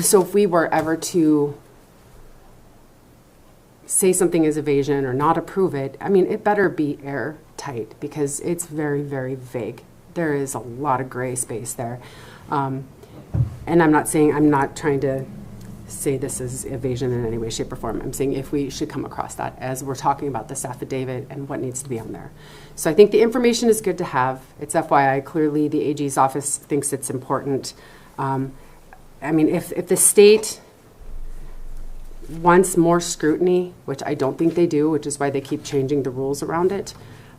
So if we were ever to say something is evasion or not approve it, I mean, it better be airtight because it's very, very vague. There is a lot of gray space there. And I'm not trying to say this is evasion in any way, shape, or form. I'm saying if we should come across that as we're talking about this affidavit and what needs to be on there. So I think the information is good to have. It's FYI. Clearly, the AG's office thinks it's important. I mean, if the state wants more scrutiny, which I don't think they do, which is why they keep changing the rules around it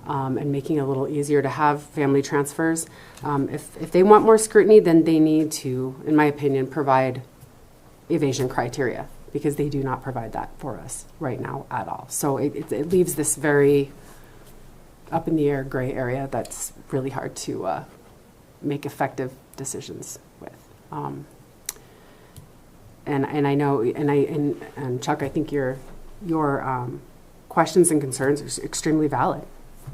and making it a little easier to have family transfers. If they want more scrutiny, then they need to, in my opinion, provide evasion criteria because they do not provide that for us right now at all. So it leaves this very up in the air gray area that's really hard to make effective decisions with. And I know, and Chuck, I think your questions and concerns are extremely valid.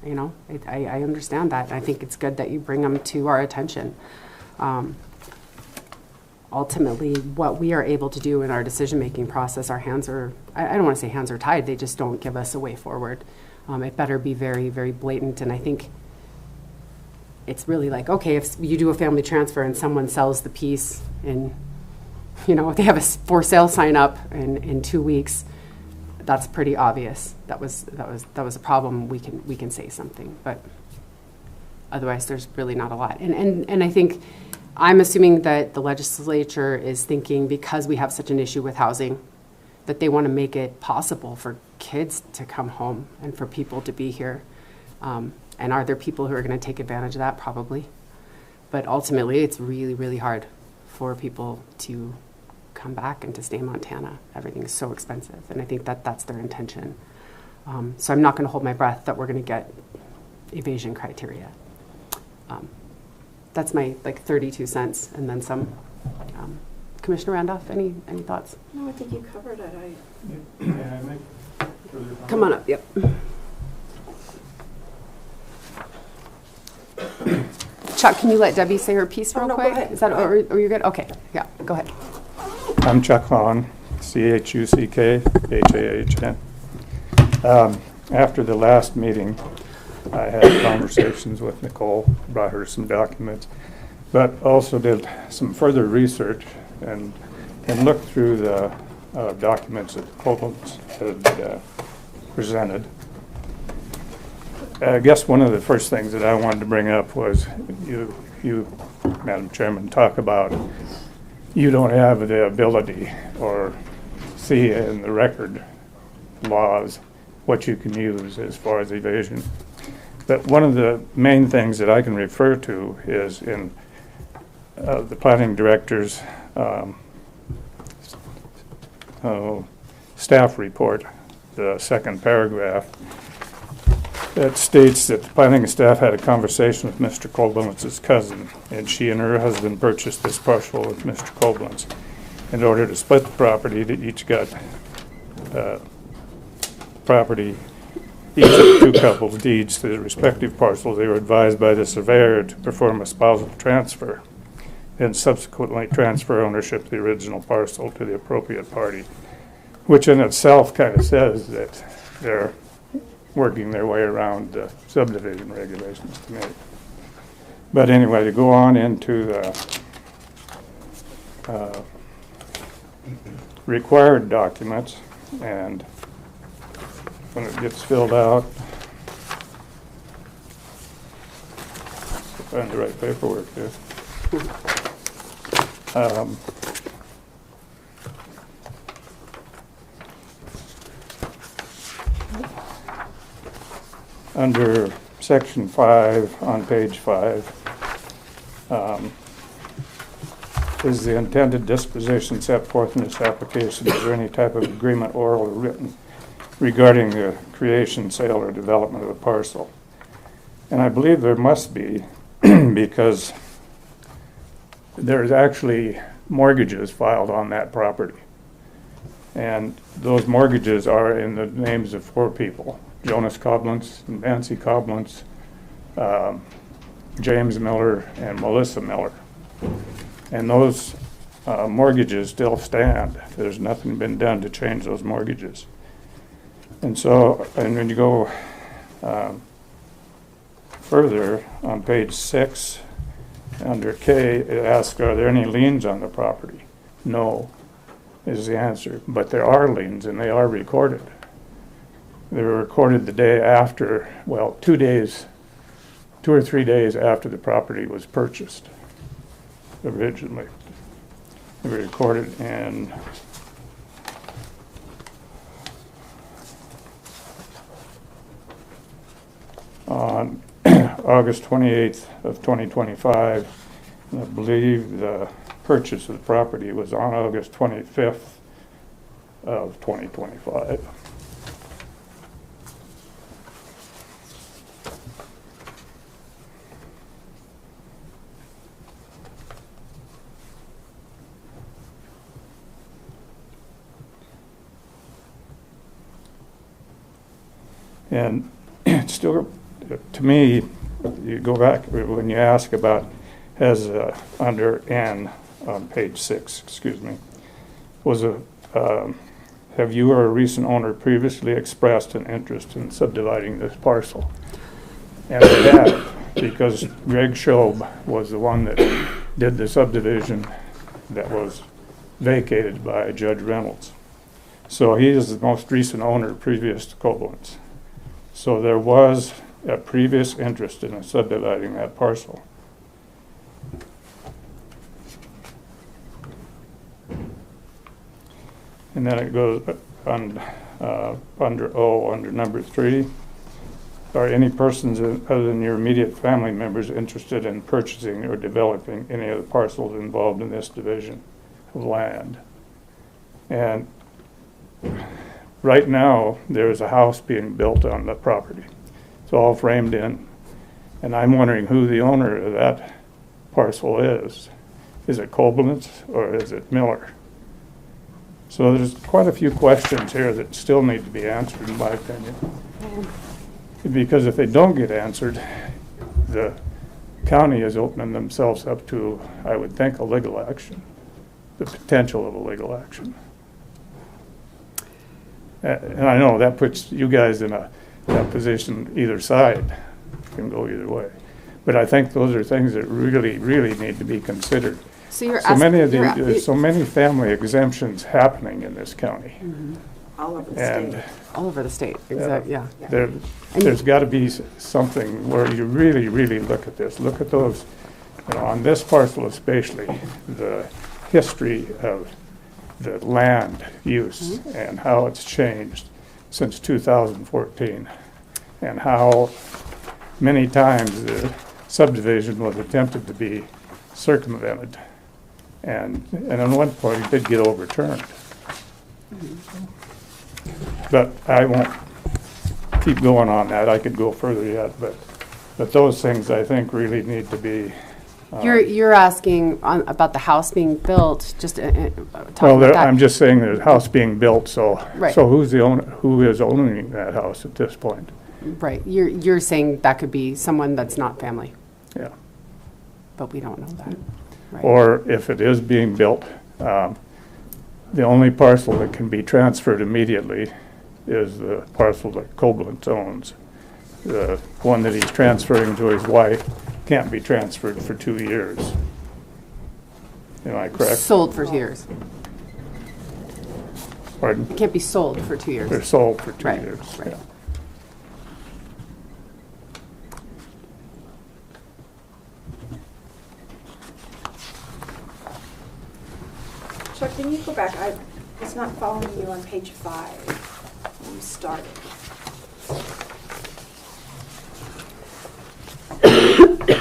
You know, I understand that. I think it's good that you bring them to our attention. Ultimately, what we are able to do in our decision-making process, our hands are, I don't want to say hands are tied, they just don't give us a way forward. It better be very, very blatant, and I think it's really like, okay, if you do a family transfer and someone sells the piece and, you know, if they have a for sale sign up in 2 weeks, that's pretty obvious. That was a problem. We can say something, but otherwise there's really not a lot. And I think I'm assuming that the legislature is thinking because we have such an issue with housing that they want to make it possible for kids to come home and for people to be here. And are there people who are going to take advantage of that? Probably. But ultimately, it's really, really hard for people to come back and to stay in Montana. Everything is so expensive. And I think that that's their intention. So I'm not going to hold my breath that we're going to get evasion criteria. That's my 32 cents and then some. Commissioner Randolph, any thoughts? No, I think you covered it. May I make further comment? Come on up, yep. Chuck, can you let Debbie say her piece real no, quick? go ahead. Is that, or you're good? Okay, yeah, go ahead. I'm Chuck Hahn, CHUCKHAHN. After the last meeting, I had conversations with Nicole, brought her some documents, but also did some further research and looked through the documents that Colton's had presented. I guess one of the first things that I wanted to bring up was you, Madam Chairman, talk about you don't have the ability or see in the record laws what you can use as far as evasion. But one of the main things that I can refer to is in the planning director's staff report, the second paragraph. that states that the planning staff had a conversation with Mr. Koblentz's cousin, and she and her husband purchased this parcel with Mr. Koblenz. In order to split the property, they each got property, each of two couples' deeds to the respective parcels. They were advised by the surveyor to perform a spousal transfer and subsequently transfer ownership of the original parcel to the appropriate party, which in itself kind of says that they're working their way around the subdivision regulations to me. But anyway, to go on into the required documents, and when it gets filled out, find the right paperwork here. Under section 5 on page 5, is the intended disposition set forth in this application? Is there any type of agreement, oral or written, regarding the creation, sale, or development of the parcel? And I believe there must be, because there's actually mortgages filed on that property. And those mortgages are in the names of 4 people: Jonas Koblenz, Nancy Koblenz, James Miller, and Melissa Miller. And those mortgages still stand. There's nothing been done to change those mortgages. And so, and when you go further on page 6, under K, it asks, are there any liens on the property? No, is the answer. But there are liens, and they are recorded. They were recorded the day after, well, 2 or 3 days after the property was purchased originally. They were recorded in on August 28th of 2025. And I believe the purchase of the property was on August 25th of 2025. And it's still, to me, you go back, when you ask about, has under N on page 6, excuse me, have you or a recent owner previously expressed an interest in subdividing this parcel? And they have, because Greg Schob was the one that did the subdivision that was vacated by Judge Reynolds. So he is the most recent owner previous to Koblenz. So there was a previous interest in subdividing that parcel. And then it goes on, under O, under number 3. Are any persons other than your immediate family members interested in purchasing or developing any of the parcels involved in this division of land? And right now, there is a house being built on the property. It's all framed in. And I'm wondering who the owner of that parcel is. Is it Koblenz or is it Miller? So there's quite a few questions here that still need to be answered, in my opinion. Because if they don't get answered, the county is opening themselves up to, I would think, a legal action, the potential of a legal action. And I know that puts you guys in that position. Either side can go either way. But I think those are things that really, really need to be considered. So you're So many of there's so many family exemptions happening in this county. Mm-hmm. All over the And state. all over the state. Exactly. Yeah. there's got to be something where you really, really look at this. Look at those, on this parcel especially, the history of the land use and how it's changed since 2014, and how many times the subdivision was attempted to be circumvented, and at one point it did get overturned. But I won't keep going on that. I could go further yet, but those things I think really need to be. You're asking about the house being built, just talking Well, about that. I'm just saying there's a house being built, so Right. so who is owning that house at this point? Right, you're saying that could be someone that's not family, Yeah. but we don't know that. Right. Or if it is being built, the only parcel that can be transferred immediately is the parcel that Koblenz owns. The one that he's transferring to his wife can't be transferred for 2 years. Am I correct? Sold for 2 years. Pardon? It can't be sold for 2 years. They're sold for 2 Right, years. right. Yeah. Chuck, can you go back? I was not following you on page 5 when you started.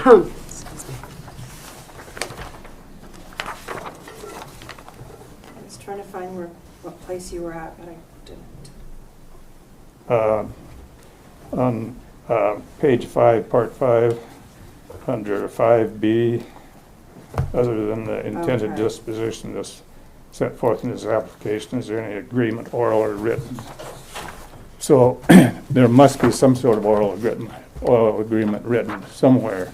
I was trying to find what place you were at, but I didn't. On page 5, part 5, under 5B, other than the intended Okay. disposition that's set forth in this application, is there any agreement, oral or written? So there must be some sort of oral agreement written somewhere,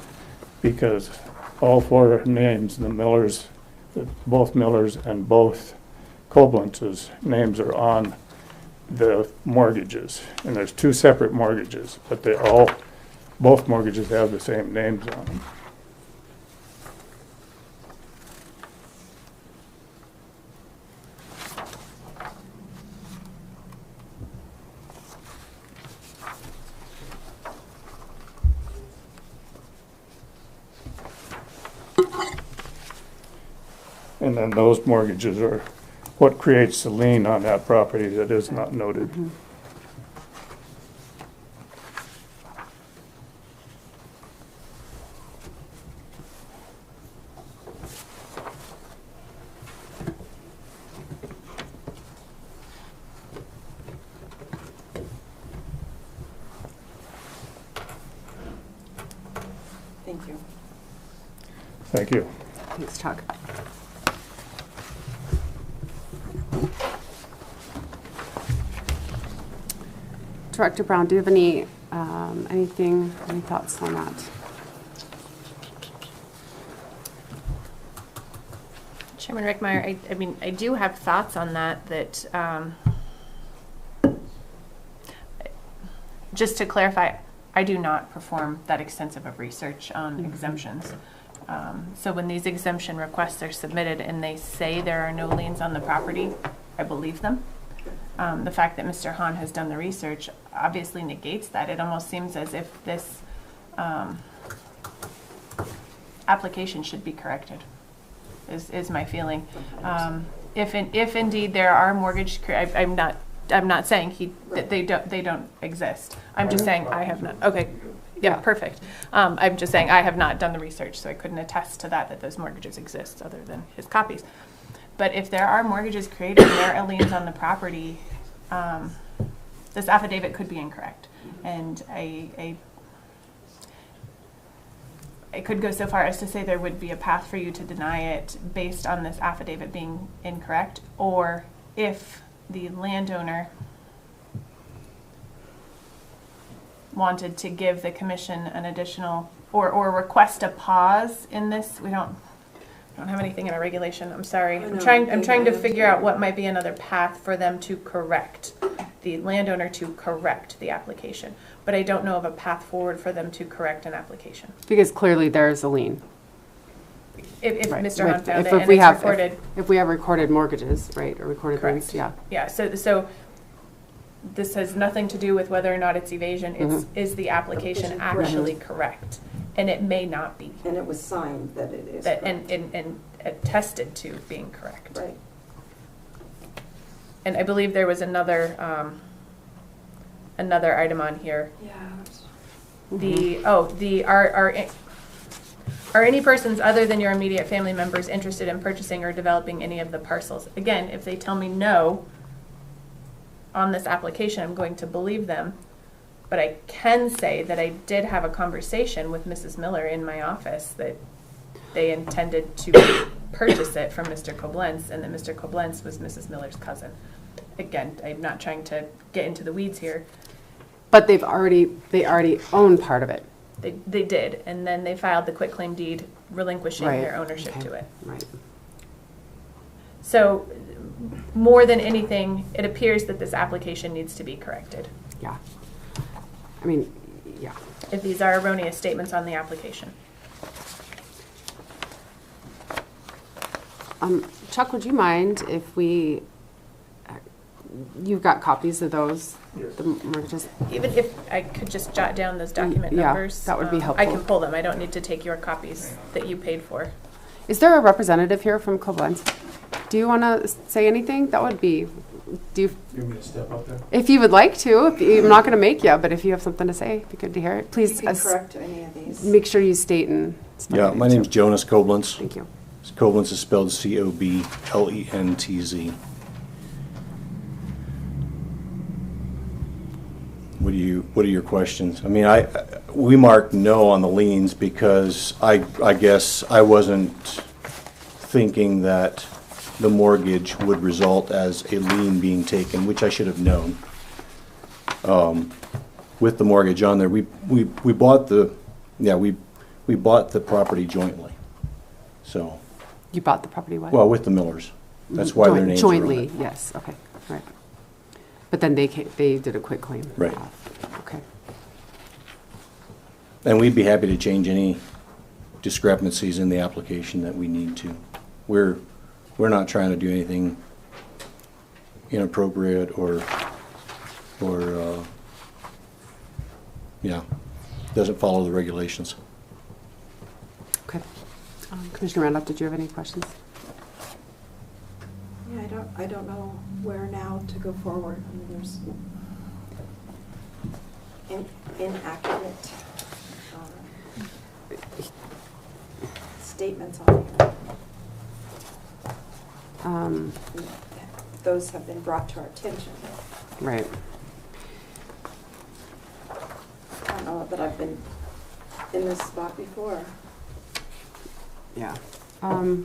because all 4 names, the Millers, both Millers and both Koblenz's names are on the mortgages. And there's 2 separate mortgages, but both mortgages have the same names on them. And then those mortgages are what creates the lien on that property that is not noted. Thank you. Thank you. Thanks, Chuck. Director Brown, do you have any thoughts on that? Chairman Rickmeyer, I mean, I do have thoughts on that, just to clarify, I do not perform that extensive of research on exemptions. So when these exemption requests are submitted and they say there are no liens on the property, I believe them. The fact that Mr. Hahn has done the research obviously negates that. It almost seems as if this application should be corrected, is my feeling. If indeed there are mortgage, I'm not saying that they don't exist. I'm just saying I have not. Okay, yeah, perfect. I'm just saying I have not done the research, so I couldn't attest to that those mortgages exist other than his copies. But if there are mortgages created, there are liens on the property, this affidavit could be incorrect. And I could go so far as to say there would be a path for you to deny it based on this affidavit being incorrect, or if the landowner wanted to give the commission an additional, or request a pause in this. We don't have anything in our regulation. I'm sorry. I'm trying to figure out what might be another path for them to correct, the landowner to correct the application. But I don't know of a path forward for them to correct an application. Because clearly there's a lien. If Right. Mr. Hahn found it if and we it's have, recorded. if we have recorded mortgages, right, or recorded Correct. liens, yeah. Yeah, so this has nothing to do with whether or not it's evasion. It's, is the application actually correct? And it may not be. And it was signed that it is That, correct. and attested to being correct. Right. And I believe there was another item on here. Yeah. Are any persons other than your immediate family members interested in purchasing or developing any of the parcels? Again, if they tell me no on this application, I'm going to believe them. But I can say that I did have a conversation with Mrs. Miller in my office that they intended to purchase it from Mr. Koblenz, and that Mr. Koblenz was Mrs. Miller's cousin. Again, I'm not trying to get into the weeds here. But they already own part of it. They did, and then they filed the quitclaim deed relinquishing Right. their ownership Okay. to it. Right. So more than anything, it appears that this application needs to be corrected. Yeah. I mean, yeah. If these are erroneous statements on the application. Chuck, would you mind if we, you've got copies of those? Yes. The mortgages? Even if I could just jot down those document Yeah, numbers. that would be I helpful. can pull them. I don't need to take your copies that you paid for. Is there a representative here from Koblenz? Do you want to say anything? That would be, do you, You want me to step up there? if you would like to, I'm not going to make you, but if you have something to say, it'd be good to hear it. Please You can correct any of these. make sure you state and spell Yeah, your my name, name's too. Jonas Koblenz. Thank you. Koblenz is spelled Coblentz. What are your questions? I mean, we marked no on the liens because I guess I wasn't thinking that the mortgage would result as a lien being taken, which I should have known. With the mortgage on there, we bought the property jointly. So, You bought the property what? well, with the Millers. That's why their names are on it. Jointly, yes, okay, right. But then they did a quick claim. Right. Okay. And we'd be happy to change any discrepancies in the application that we need to. We're not trying to do anything inappropriate or doesn't follow the regulations. Okay. Commissioner Randolph, did you have any questions? Yeah, I don't know where now to go forward. I mean, there's inaccurate statements on here. Those have been brought to our attention. Right. I don't know that I've been in this spot before. Yeah. I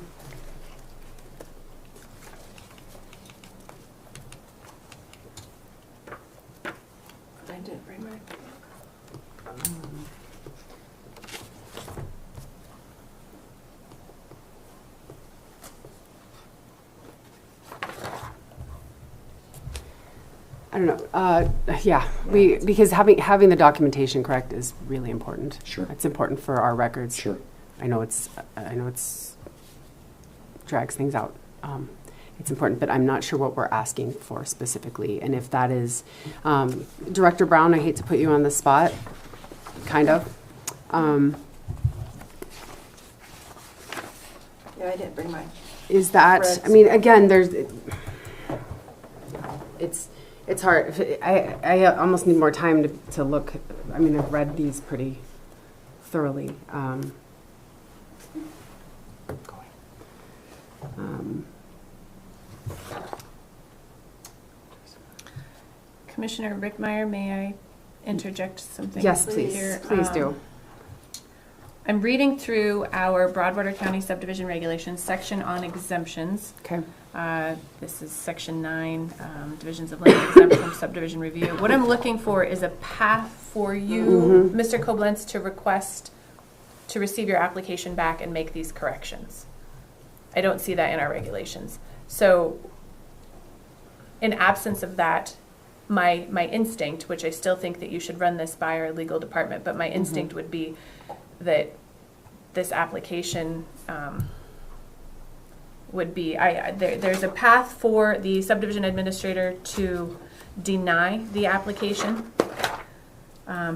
did bring my book. I don't know. Yeah, because having the documentation correct is really important. Sure. It's important for our records. Sure. I know it's drags things out. It's important, but I'm not sure what we're asking for specifically. And if that is, Director Brown, I hate to put you on the spot, kind of. Yeah, I didn't bring my. Is that, Reds. I mean, again, it's hard. I almost need more time to look. I mean, I've read these pretty thoroughly. Commissioner Rickmeyer, may I interject something? Yes, please. here? Please do. I'm reading through our Broadwater County subdivision regulations section on exemptions. Okay. This is section 9, divisions of land exempt from subdivision review. What I'm looking for is a path for you, Mr. Koblenz, to request to receive your application back and make these corrections. I don't see that in our regulations. So in absence of that, my instinct, which I still think that you should run this by our legal department, but my instinct would be that this application would be, there's a path for the subdivision administrator to deny the application.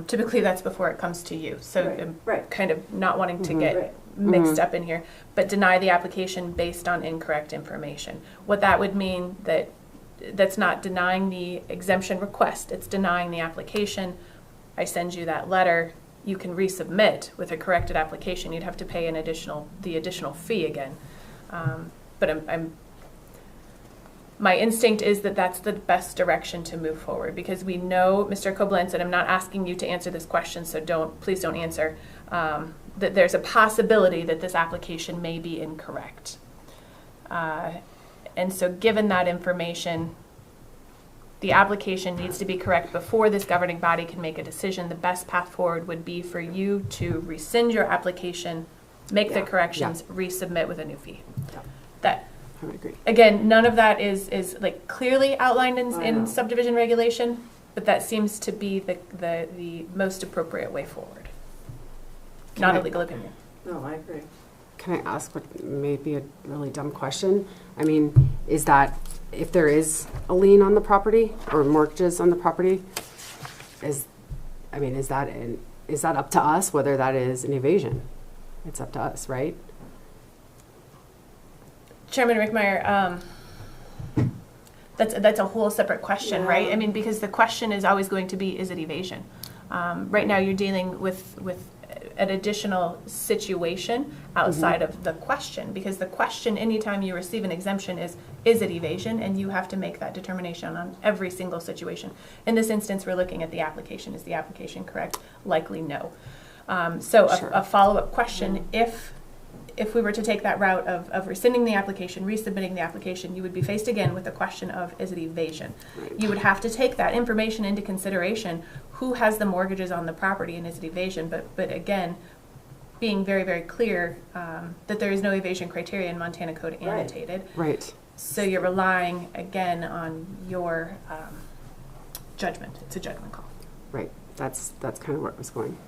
Typically that's before it comes to you. So Right, I'm right. kind of not wanting to get Right. mixed up in here, but deny the application based on incorrect information. What that would mean that's not denying the exemption request, it's denying the application. I send you that letter, you can resubmit with a corrected application. You'd have to pay the additional fee again. But my instinct is that that's the best direction to move forward, because we know, Mr. Koblenz, and I'm not asking you to answer this question, so please don't answer, that there's a possibility that this application may be incorrect. And so given that information, the application needs to be correct before this governing body can make a decision. The best path forward would be for you to rescind your application, make the corrections, resubmit with a new fee. Yeah. That, I would agree. again, none of that is like clearly outlined in subdivision regulation, but that seems to be the most appropriate way forward. Not a legal opinion. No, I agree. Can I ask what may be a really dumb question? I mean, is that if there is a lien on the property or mortgages on the property, is that up to us whether that is an evasion? It's up to us, right? Chairman Rickmeyer, that's a whole separate question, right? I mean, because the question is always going to be, is it evasion? Right now you're dealing with an additional situation outside of the question, because the question anytime you receive an exemption is it evasion? And you have to make that determination on every single situation. In this instance, we're looking at the application. Is the application correct? Likely no. So Sure. a follow-up question, if we were to take that route of rescinding the application, resubmitting the application, you would be faced again with the question of, is it evasion? Right. You would have to take that information into consideration. Who has the mortgages on the property, and is it evasion? But again, being very, very clear that there is no evasion criteria in Montana Code annotated. Right. So you're relying, again, on your judgment. It's a judgment call. Right. That's kind of where it was going.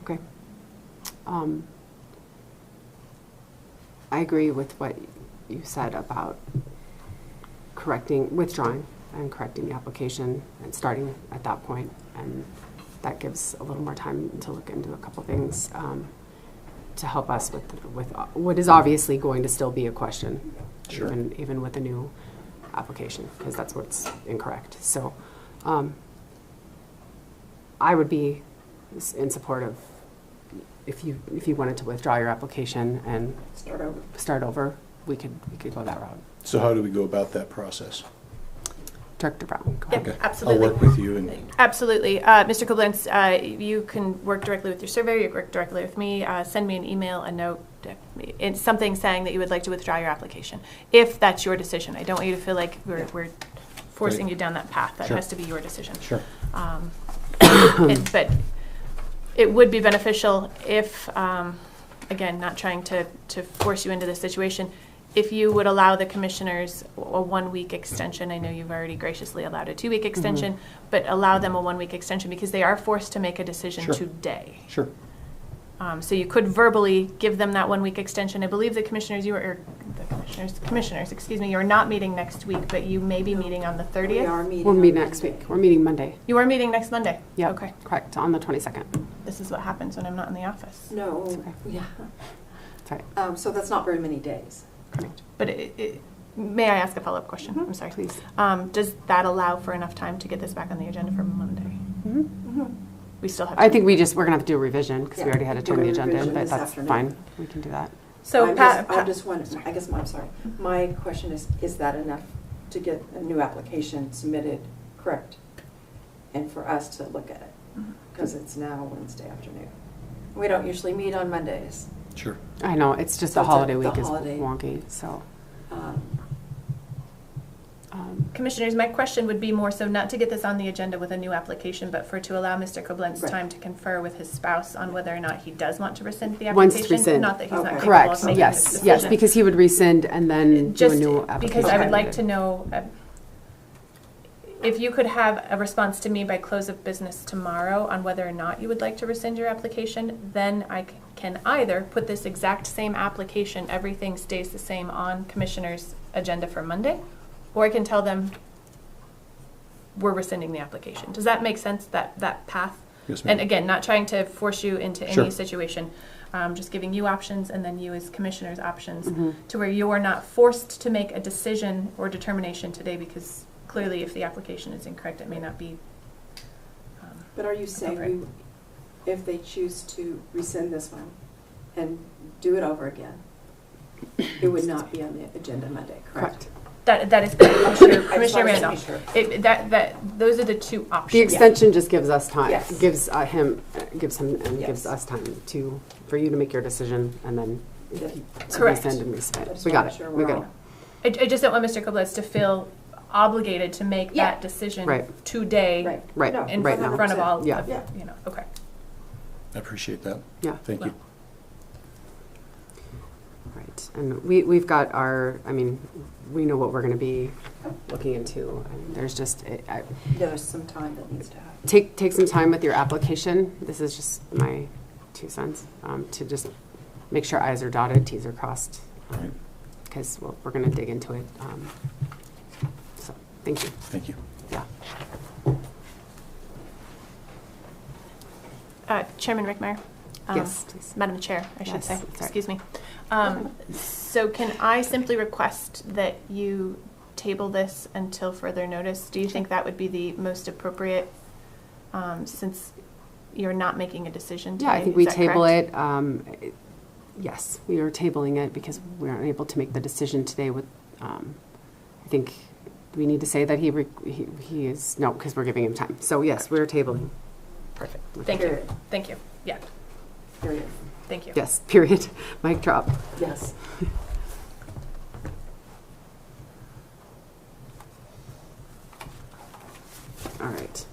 Okay. I agree with what you said about withdrawing and correcting the application and starting at that point, and that gives a little more time to look into a couple things to help us with what is obviously going to still be a question, Sure. even with a new application, because that's what's incorrect. So I would be in support of if you wanted to withdraw your application and start over, we could go that route. So how do we go about that process? Director Brown, go Yep, ahead. absolutely. I'll work with you and Absolutely. Mr. Koblenz, you can work directly with your surveyor, you can work directly with me, send me an email, a note, it's something saying that you would like to withdraw your application, if that's your decision. I don't want you to feel like we're forcing you down that path. That Sure. has to be your decision. Sure. But it would be beneficial if, again, not trying to force you into this situation, if you would allow the commissioners a 1-week extension. I know you've already graciously allowed a 2-week extension, but allow them a 1-week extension, because they are forced to make a decision Sure. today. Sure. So you could verbally give them that 1-week extension. I believe the commissioners, excuse me, you're not meeting next week, but you may be meeting on the 30th. We are meeting. We'll on meet Monday. next week. We're meeting Monday. You are meeting next Monday? Yeah. Okay. Correct, on the 22nd. This is what happens when I'm not in the office. No, okay. yeah. That's right. So that's not very many days. Correct. But may I ask a follow-up question? I'm sorry. Please. Does that allow for enough time to get this back on the agenda for Monday? We still have. I think we're gonna have to do a revision because we Yeah, already had to do turn a the agenda in, revision but this that's afternoon. fine. We can do that. So I'm Pat, just wondering, I'm sorry. My question is that enough to get a new application submitted correct? And for us to look at it? Because it's now Wednesday afternoon. We don't usually meet on Mondays. Sure. I know, it's just So the it's holiday the week is holiday. wonky, so. Commissioners, my question would be more so not to get this on the agenda with a new application, but to allow Mr. Koblenz Right. time to confer with his spouse on whether or not he does want to rescind the Wants to application. rescind. Not that he's not Okay. capable Correct, of making this yes, decision. yes, because he would rescind and then do a Just new application. because I would like Okay. to know, if you could have a response to me by close of business tomorrow on whether or not you would like to rescind your application, then I can either put this exact same application, everything stays the same on Commissioner's agenda for Monday, or I can tell them we're rescinding the application. Does that make sense, that path? Yes, ma'am. And again, not trying to force you into Sure. any situation, just giving you options and then you as commissioners options Mm-hmm. to where you are not forced to make a decision or determination today, because clearly if the application is incorrect, it may not be. But are you saying if they choose to rescind this one and do it over again, It would not be on the agenda Monday, correct? That is correct, Commissioner I just wanted to be Randolph. sure. Those are the two options. The extension just gives us time, Yes. gives him and Yes. gives us time for you to make your decision, and then Yes. to Correct. resend and I resubmit. just We wanna got make sure it. we're We got all- it. I just don't want Mr. Koblitz to feel obligated to make Yeah. that decision Right. today Right. Right. No, in Right now. front of all, Yeah. of, Yeah. okay. I appreciate that. Yeah. Thank you. Right. And we've got we know what we're going to be looking into. I mean, there's just There's some time that needs to happen. take some time with your application. This is just my 2 cents to just make sure I's are dotted, T's are crossed, Right. because we're going to dig into it. So thank you. Thank you. Yeah. Chairman Rickmeyer? Yes, please. Madam Chair, I should Yes, say. sorry. Excuse me. So can I simply request that you table this until further notice? Do you think that would be the most appropriate, since you're not making a decision today? Yeah, I think Is we that table correct? it. Yes, we are tabling it because we aren't able to make the decision today with, I think we need to say that he is, no, because we're giving him time. So yes, we're tabling. Perfect. Thank you. Period. Thank you. Yeah, Period. thank you. Yes, period. Mic drop. Yes. All right.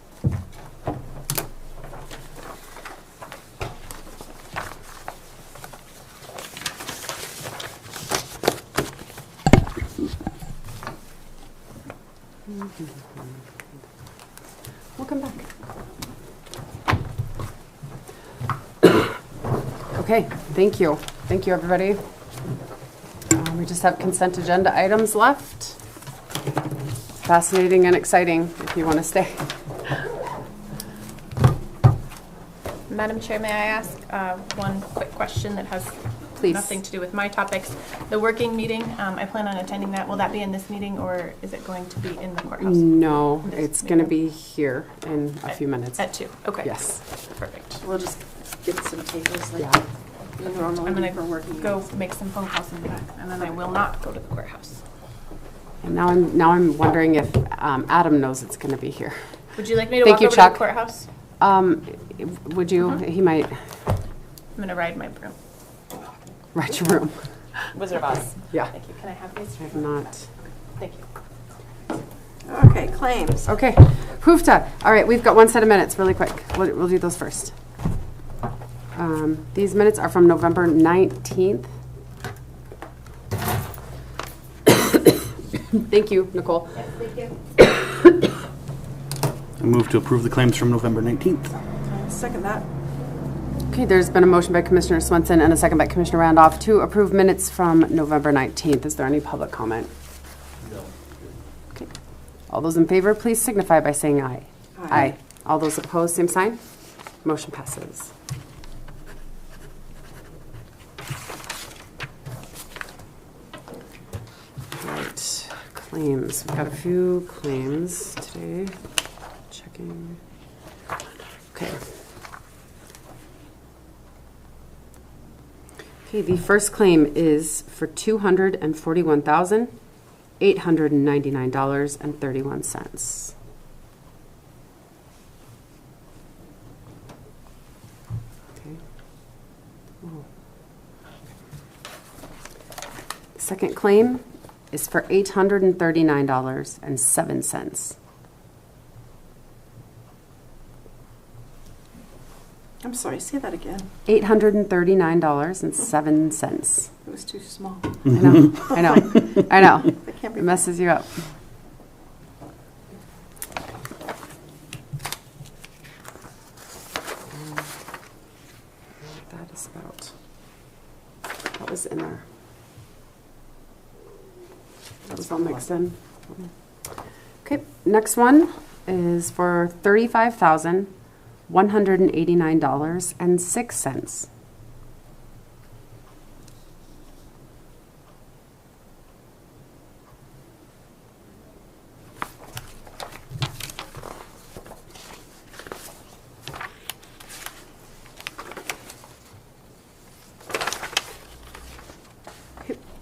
Welcome back. Okay, thank you. Thank you, everybody. We just have consent agenda items left. Fascinating and exciting if you want to stay. Madam Chair, may I ask one quick question that has Please. nothing to do with my topics? The working meeting, I plan on attending that. Will that be in this meeting or is it going to be in the courthouse? No, it's going to be here in a few minutes. At 2, okay. Yes. Perfect. We'll just get some tables like Yeah. you normally I'm do going for working to go meetings. make some phone calls in the back, and then I will not go to the courthouse. And now I'm wondering if Adam knows it's going to be here. Would you like me to Thank walk you, over Chuck. to the courthouse? Would you? He might I'm going to ride my broom. write your room. Wizard of Oz. Yeah. Thank you. Can I have these? I have not. Thank you. Okay, claims. Okay. Hoofta. All right, we've got one set of minutes really quick. We'll do those first. These minutes are from November 19th. Thank you, Nicole. I move to approve the claims from November 19th. Second that. Okay, there's been a motion by Commissioner Swenson and a second by Commissioner Randolph to approve minutes from November 19th. Is there any public comment? No. Okay. All those in favor, please signify by saying aye. Aye. All those opposed, same sign. Motion passes. Right, claims. We've got a few claims today. Checking. Okay. Okay, the first claim is for $241,899.31. Okay. Oh. Second claim is for $839.07. I'm sorry, say that again. $839.07. It was too small. I know, I know, I know. That can't be. It messes you up. That is about, what was in there? That was all mixed in. Okay, next one is for $35,189.06.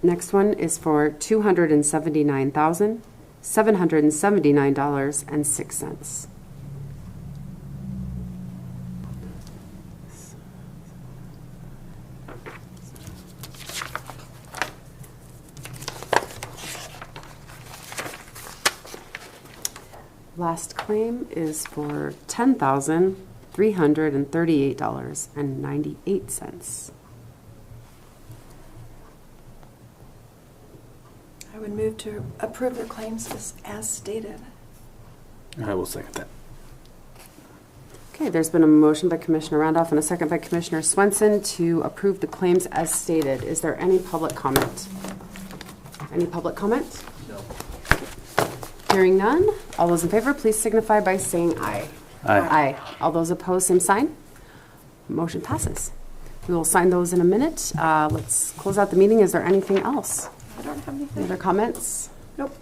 Next one is for $279,779.06. Last claim is for $10,338.98. I would move to approve the claims as stated. I will second that. Okay, there's been a motion by Commissioner Randolph and a second by Commissioner Swenson to approve the claims as stated. Is there any public comment? Any public comment? No. Hearing none, all those in favor, please signify by saying aye. Aye. Aye. All those opposed, same sign. Motion passes. We will sign those in a minute. Let's close out the meeting. Is there anything else? I don't have Any anything. other comments? Nope.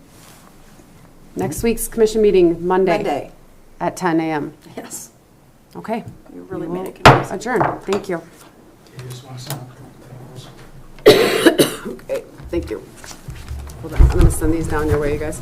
Next week's commission meeting, Monday. Monday. At 10 a.m. Yes. Okay. You really We made will it confusing. adjourn. Thank you. Okay, thank you. Hold on, I'm going to send these down your way, you guys.